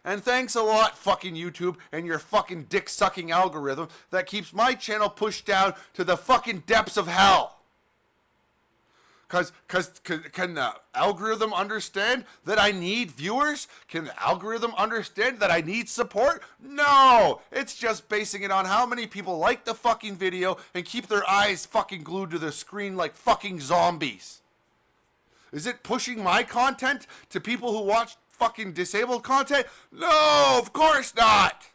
And thanks a lot, fucking YouTube, and your fucking dick-sucking algorithm that keeps my channel pushed down to the fucking depths of hell. Cause can the algorithm understand that I need viewers? Can the algorithm understand that I need support? No! It's just basing it on how many people like the fucking video and keep their eyes fucking glued to the screen like fucking zombies. Is it pushing my content to people who watch fucking disabled content? No, of course not.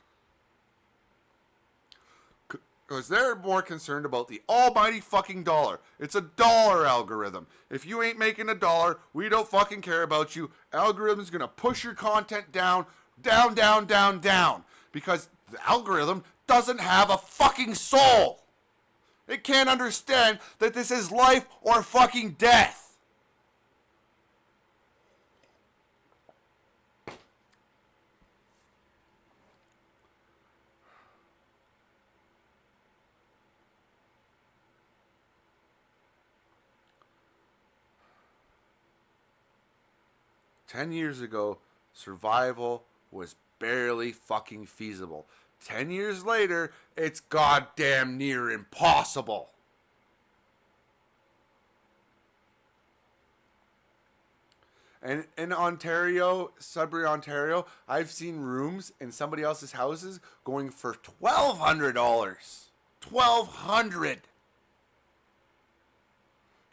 Because they're more concerned about the almighty fucking dollar. It's a dollar algorithm. If you ain't making a dollar, we don't fucking care about you. Algorithm's gonna push your content down, down, down, down, down. Because the algorithm doesn't have a fucking soul. It can't understand that this is life or fucking death. 10 years ago, survival was barely fucking feasible. 10 years later, it's goddamn near impossible. And in Ontario, Sudbury, Ontario, I've seen rooms in somebody else's houses going for $1,200. $1,200.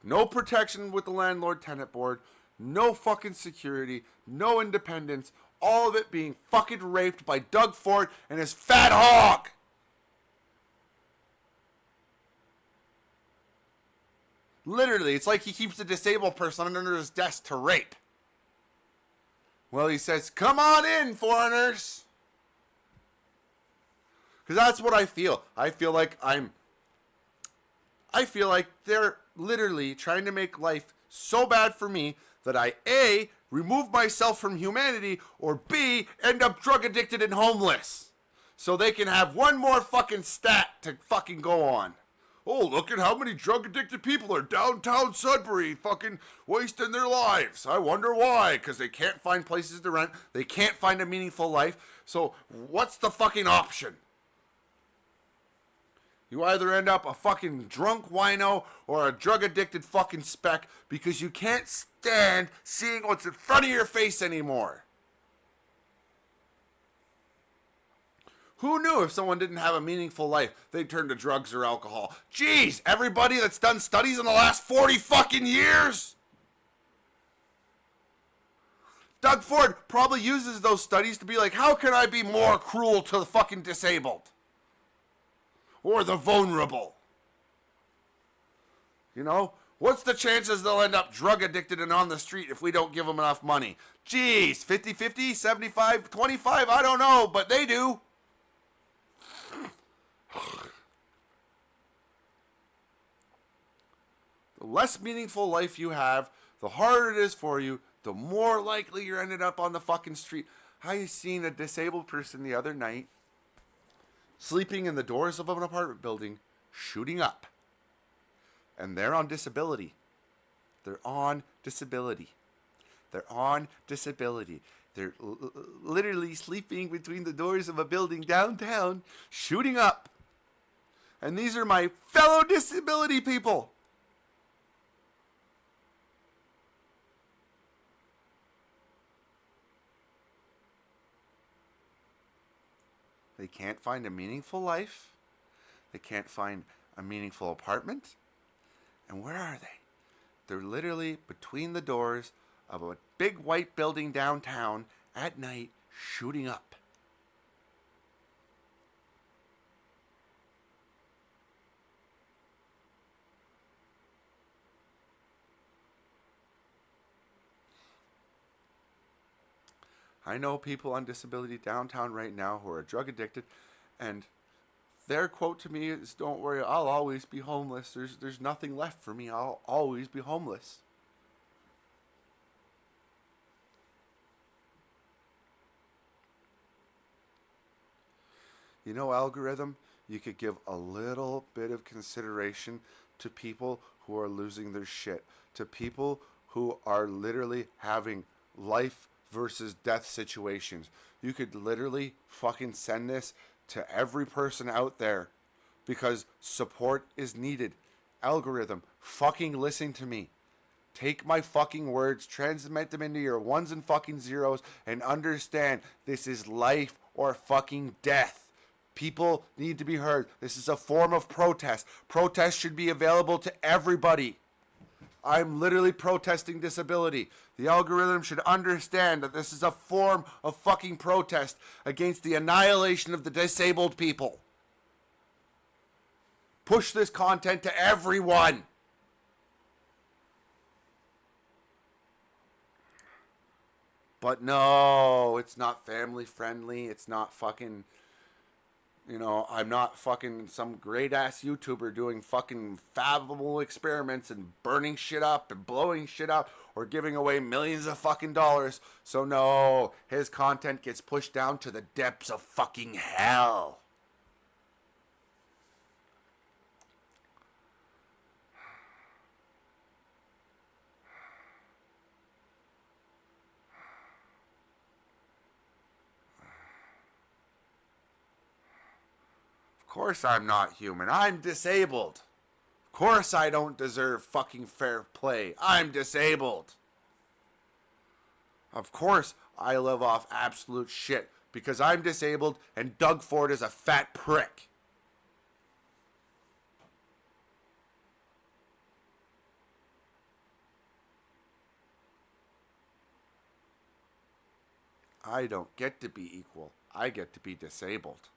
No protection with the landlord-tenant board. No fucking security. No independence. All of it being fucking raped by Doug Ford and his fat hog. Literally, it's like he keeps a disabled person under his desk to rape. Well, he says, come on in, foreigners. Because that's what I feel. I feel like they're literally trying to make life so bad for me that I, A, remove myself from humanity, or B, end up drug addicted and homeless. So they can have one more fucking stat to fucking go on. Oh, look at how many drug addicted people are downtown Sudbury fucking wasting their lives. I wonder why. Because they can't find places to rent. They can't find a meaningful life. So what's the fucking option? You either end up a fucking drunk wino or a drug addicted fucking speck because you can't stand seeing what's in front of your face anymore. Who knew if someone didn't have a meaningful life, they'd turn to drugs or alcohol? Jeez, everybody that's done studies in the last 40 fucking years? Doug Ford probably uses those studies to be like, how can I be more cruel to the fucking disabled? Or the vulnerable? You know? What's the chances they'll end up drug addicted and on the street if we don't give them enough money? Jeez, 50-50, 75-25, I don't know, but they do. The less meaningful life you have, the harder it is for you, the more likely you're ended up on the fucking street. I seen a disabled person the other night sleeping in the doors of an apartment building, shooting up. And they're on disability. They're on disability. They're on disability. They're literally sleeping between the doors of a building downtown, shooting up. And these are my fellow disability people. They can't find a meaningful life. They can't find a meaningful apartment. And where are they? They're literally between the doors of a big white building downtown at night, shooting up. I know people on disability downtown right now who are drug addicted, and their quote to me is, don't worry, I'll always be homeless. There's nothing left for me. I'll always be homeless. You know, algorithm, you could give a little bit of consideration to people who are losing their shit, to people who are literally having life versus death situations. You could literally fucking send this to every person out there because support is needed. Algorithm, fucking listen to me. Take my fucking words, transmit them into your ones and fucking zeros, and understand this is life or fucking death. People need to be heard. This is a form of protest. Protest should be available to everybody. I'm literally protesting disability. The algorithm should understand that this is a form of fucking protest against the annihilation of the disabled people. Push this content to everyone. But no, it's not family friendly. It's not fucking You know, I'm not fucking some great ass YouTuber doing fucking fathomable experiments and burning shit up and blowing shit up or giving away millions of fucking dollars. So no, his content gets pushed down to the depths of fucking hell. Of course I'm not human. I'm disabled. Of course I don't deserve fucking fair play. I'm disabled. Of course I live off absolute shit because I'm disabled and Doug Ford is a fat prick. I don't get to be equal. I get to be disabled.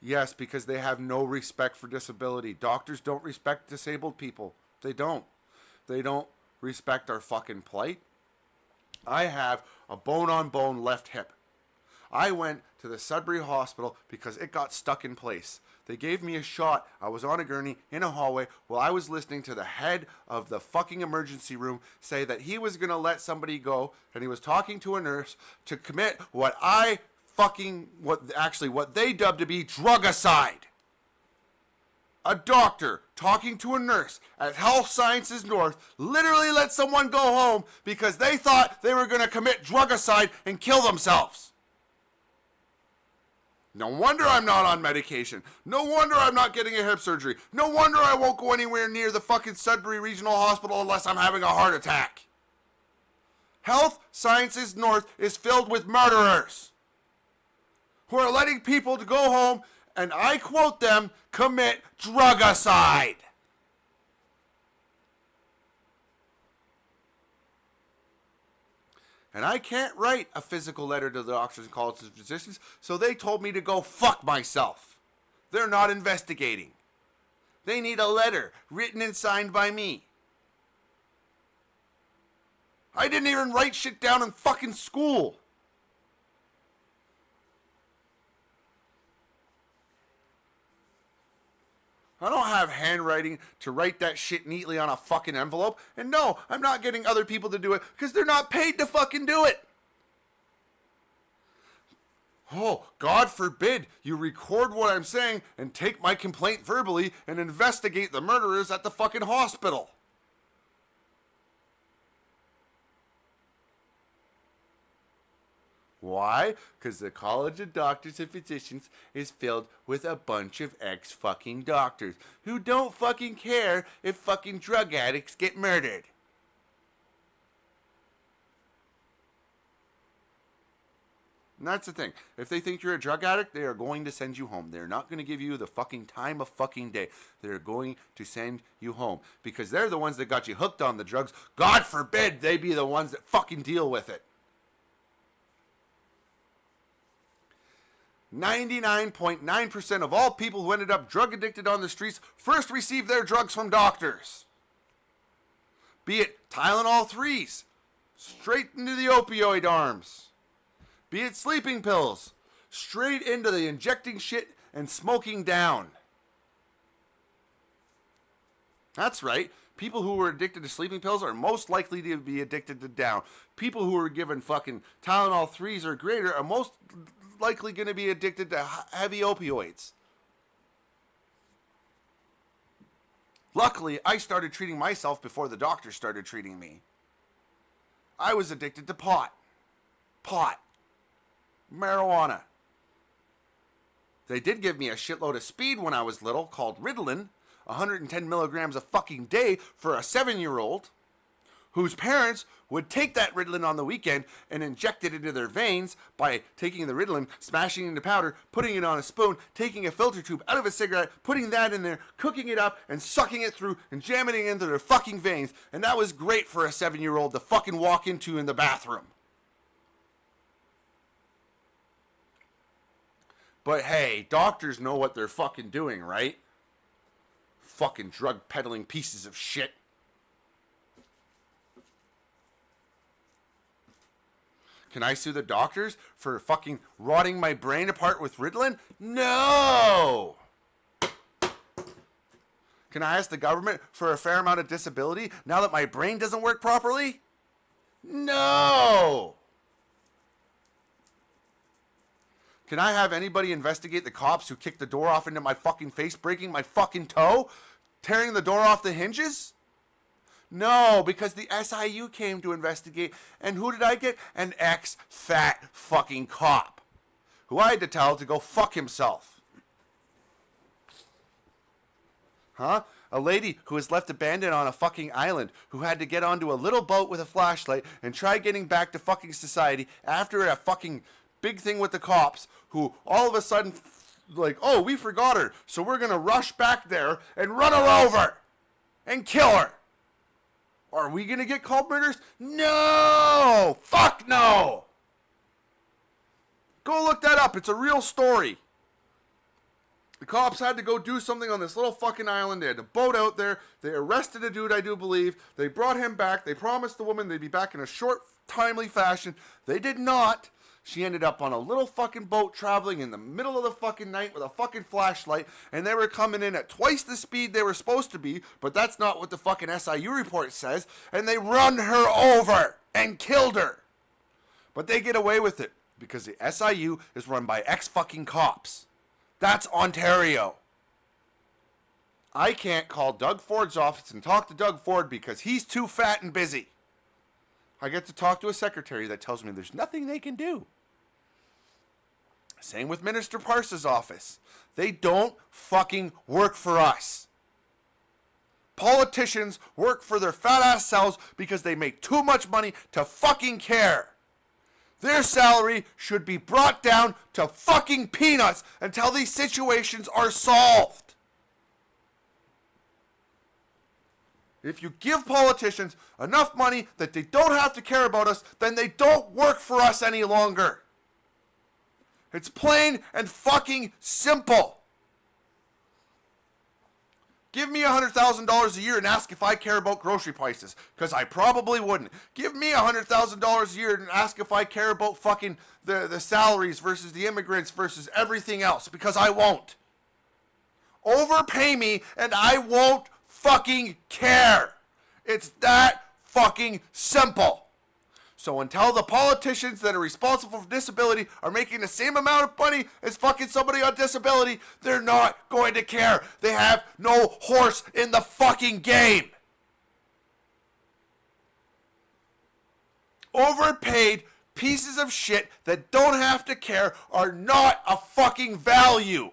Yes, because they have no respect for disability. Doctors don't respect disabled people. They don't. They don't respect our fucking plight. I have a bone-on-bone left hip. I went to the Sudbury Hospital because it got stuck in place. They gave me a shot. I was on a gurney in a hallway while I was listening to the head of the fucking emergency room say that he was going to let somebody go, and he was talking to a nurse to commit what they dubbed to be drugicide. A doctor talking to a nurse at Health Sciences North literally let someone go home because they thought they were going to commit drugicide and kill themselves. No wonder I'm not on medication. No wonder I'm not getting a hip surgery. No wonder I won't go anywhere near the fucking Sudbury Regional Hospital unless I'm having a heart attack. Health Sciences North is filled with murderers who are letting people to go home, and I quote them, commit drugicide. And I can't write a physical letter to the doctors and colleges and physicians, so they told me to go fuck myself. They're not investigating. They need a letter written and signed by me. I didn't even write shit down in fucking school. I don't have handwriting to write that shit neatly on a fucking envelope. And no, I'm not getting other people to do it because they're not paid to fucking do it. Oh, God forbid you record what I'm saying and take my complaint verbally and investigate the murderers at the fucking hospital. Why? Because the College of Doctors and Physicians is filled with a bunch of ex-fucking doctors who don't fucking care if fucking drug addicts get murdered. And that's the thing. If they think you're a drug addict, they are going to send you home. They're not going to give you the fucking time of fucking day. They're going to send you home because they're the ones that got you hooked on the drugs. God forbid they be the ones that fucking deal with it. 99.9% of all people who ended up drug addicted on the streets first received their drugs from doctors. Be it Tylenol 3s, straight into the opioid arms. Be it sleeping pills, straight into the injecting shit and smoking down. That's right. People who were addicted to sleeping pills are most likely to be addicted to down. People who were given fucking Tylenol 3s or greater are most likely going to be addicted to heavy opioids. Luckily, I started treating myself before the doctor started treating me. I was addicted to pot, marijuana. They did give me a shitload of speed when I was little called Ritalin, 110 milligrams a fucking day for a 7-year-old whose parents would take that Ritalin on the weekend and inject it into their veins by taking the Ritalin, smashing it into powder, putting it on a spoon, taking a filter tube out of a cigarette, putting that in there, cooking it up, and sucking it through and jamming it into their fucking veins. And that was great for a 7-year-old to fucking walk into in the bathroom. But hey, doctors know what they're fucking doing, right? Fucking drug peddling pieces of shit. Can I sue the doctors for fucking rotting my brain apart with Ritalin? No! Can I ask the government for a fair amount of disability now that my brain doesn't work properly? No! Can I have anybody investigate the cops who kicked the door off into my fucking face, breaking my fucking toe, tearing the door off the hinges? No, because the SIU came to investigate, and who did I get? An ex-fat fucking cop, who I had to tell to go fuck himself. Huh? A lady who was left abandoned on a fucking island, who had to get onto a little boat with a flashlight and try getting back to fucking society after a fucking big thing with the cops, who all of a sudden, like, oh, we forgot her, so we're gonna rush back there and run her over and kill her. Are we gonna get called murderers? No! Fuck no! Go look that up. It's a real story. The cops had to go do something on this little fucking island. They had a boat out there. They arrested a dude, I do believe. They brought him back. They promised the woman they'd be back in a short, timely fashion. They did not. She ended up on a little fucking boat traveling in the middle of the fucking night with a fucking flashlight, and they were coming in at twice the speed they were supposed to be, but that's not what the fucking SIU report says, and they run her over and killed her. But they get away with it because the SIU is run by ex-fucking cops. That's Ontario. I can't call Doug Ford's office and talk to Doug Ford because he's too fat and busy. I get to talk to a secretary that tells me there's nothing they can do. Same with Minister Parsa's office. They don't fucking work for us. Politicians work for their fat ass selves because they make too much money to fucking care. Their salary should be brought down to fucking peanuts until these situations are solved. If you give politicians enough money that they don't have to care about us, then they don't work for us any longer. It's plain and fucking simple. Give me $100,000 a year and ask if I care about grocery prices, because I probably wouldn't. Give me $100,000 a year and ask if I care about fucking the salaries versus the immigrants versus everything else, because I won't. Overpay me and I won't fucking care. It's that fucking simple. So until the politicians that are responsible for disability are making the same amount of money as fucking somebody on disability, they're not going to care. They have no horse in the fucking game. Overpaid pieces of shit that don't have to care are not a fucking value.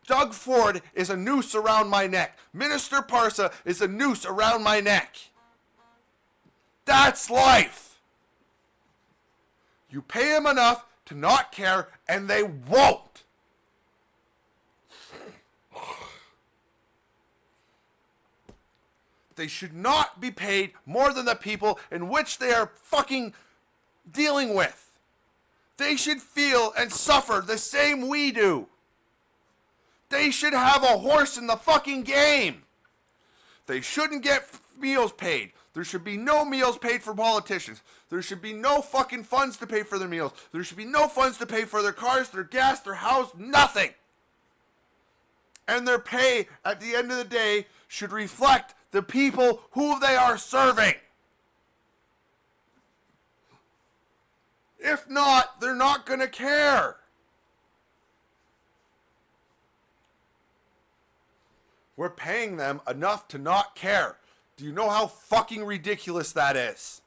Doug Ford is a noose around my neck. Minister Parsa is a noose around my neck. That's life. You pay them enough to not care, and they won't. They should not be paid more than the people in which they are fucking dealing with. They should feel and suffer the same we do. They should have a horse in the fucking game. They shouldn't get meals paid. There should be no meals paid for politicians. There should be no fucking funds to pay for their meals. There should be no funds to pay for their cars, their gas, their house, nothing. And their pay at the end of the day should reflect the people who they are serving. If not, they're not going to care. We're paying them enough to not care. Do you know how fucking ridiculous that is?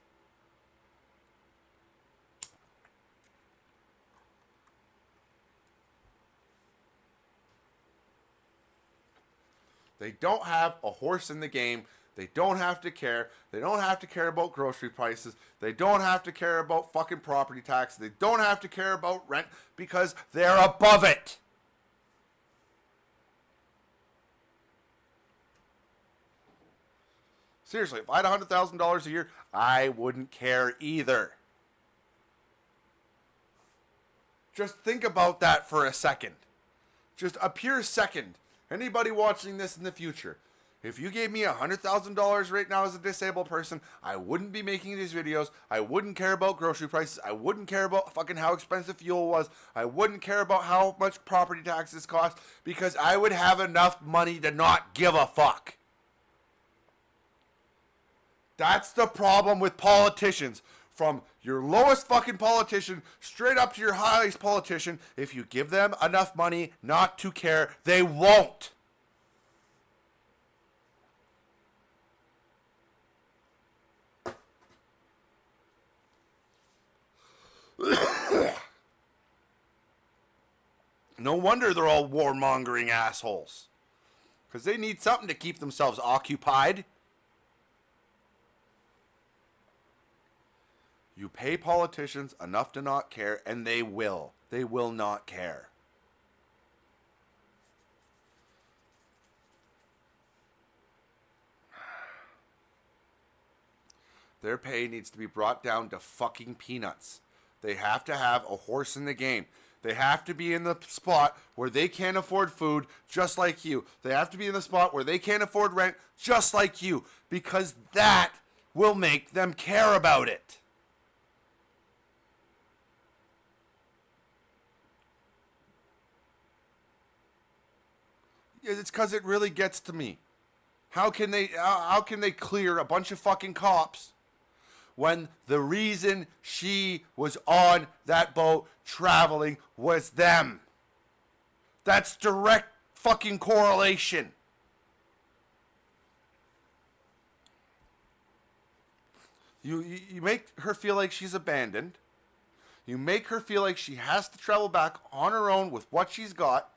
They don't have a horse in the game. They don't have to care. They don't have to care about grocery prices. They don't have to care about fucking property tax. They don't have to care about rent because they're above it. Seriously, if I had $100,000 a year, I wouldn't care either. Just think about that for a second. Just a pure second. Anybody watching this in the future, If you gave me $100,000 right now as a disabled person, I wouldn't be making these videos. I wouldn't care about grocery prices. I wouldn't care about fucking how expensive fuel was. I wouldn't care about how much property taxes cost, because I would have enough money to not give a fuck. That's the problem with politicians. From your lowest fucking politician straight up to your highest politician, if you give them enough money not to care, they won't. No wonder they're all warmongering assholes. Because they need something to keep themselves occupied. You pay politicians enough to not care, and they will. They will not care. Their pay needs to be brought down to fucking peanuts. They have to have a horse in the game. They have to be in the spot where they can't afford food just like you. They have to be in the spot where they can't afford rent just like you. Because that will make them care about it. It's because it really gets to me. How can they clear a bunch of fucking cops when the reason she was on that boat traveling was them? That's direct fucking correlation. You make her feel like she's abandoned. You make her feel like she has to travel back on her own with what she's got.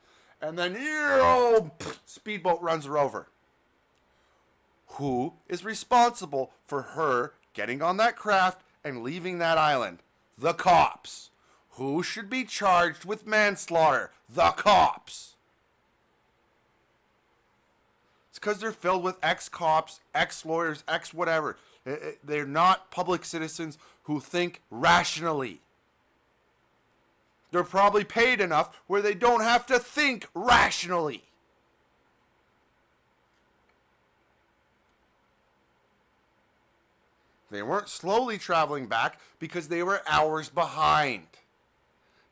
And then, speedboat runs her over. Who is responsible for her getting on that craft and leaving that island? The cops. Who should be charged with manslaughter? The cops. It's because they're filled with ex-cops, ex-lawyers, ex-whatever. They're not public citizens who think rationally. They're probably paid enough where they don't have to think rationally. They weren't slowly traveling back because they were hours behind.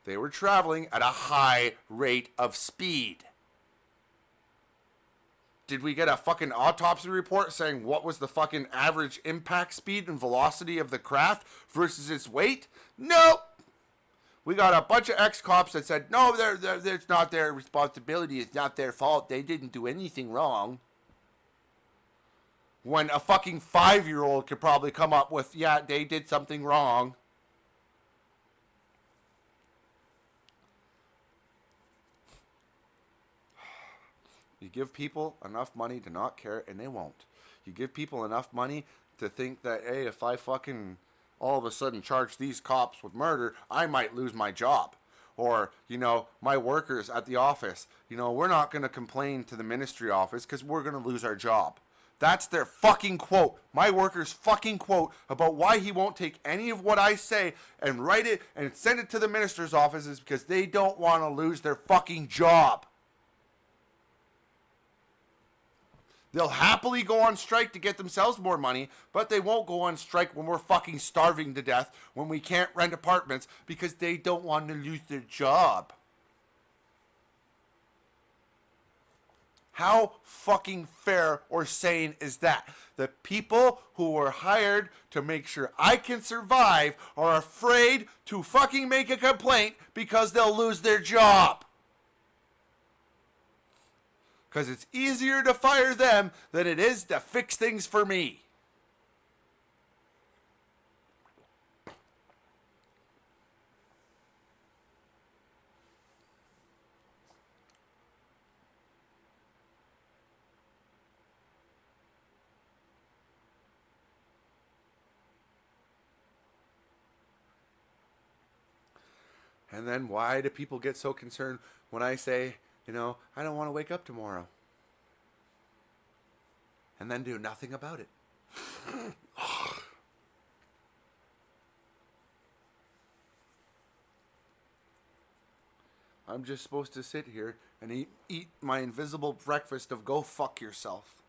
They were traveling at a high rate of speed. Did we get a fucking autopsy report saying what was the fucking average impact speed and velocity of the craft versus its weight? Nope. We got a bunch of ex-cops that said, no, it's not their responsibility. It's not their fault. They didn't do anything wrong. When a fucking 5-year-old could probably come up with, yeah, they did something wrong. You give people enough money to not care, and they won't. You give people enough money to think that, hey, if I fucking all of a sudden charge these cops with murder, I might lose my job. Or, my workers at the office, we're not going to complain to the ministry office because we're going to lose our job. That's their fucking quote. My worker's fucking quote about why he won't take any of what I say and write it and send it to the minister's office is because they don't want to lose their fucking job. They'll happily go on strike to get themselves more money, but they won't go on strike when we're fucking starving to death, when we can't rent apartments, because they don't want to lose their job. How fucking fair or sane is that? The people who were hired to make sure I can survive are afraid to fucking make a complaint because they'll lose their job. Because it's easier to fire them than it is to fix things for me. And then why do people get so concerned when I say, I don't want to wake up tomorrow? And then do nothing about it. I'm just supposed to sit here and eat my invisible breakfast of go fuck yourself.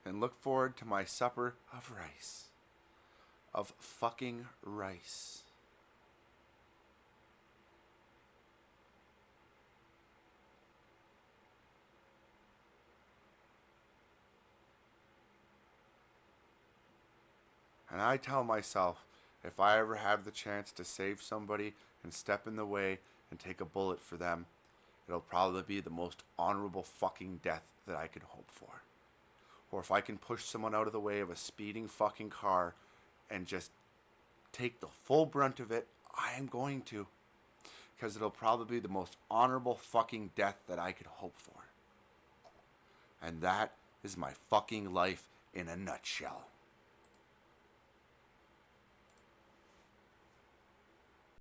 and look forward to my supper of rice. Of fucking rice. And I tell myself, if I ever have the chance to save somebody and step in the way and take a bullet for them, it'll probably be the most honorable fucking death that I could hope for. Or if I can push someone out of the way of a speeding fucking car and just take the full brunt of it, I am going to. Because it'll probably be the most honorable fucking death that I could hope for. And that is my fucking life in a nutshell.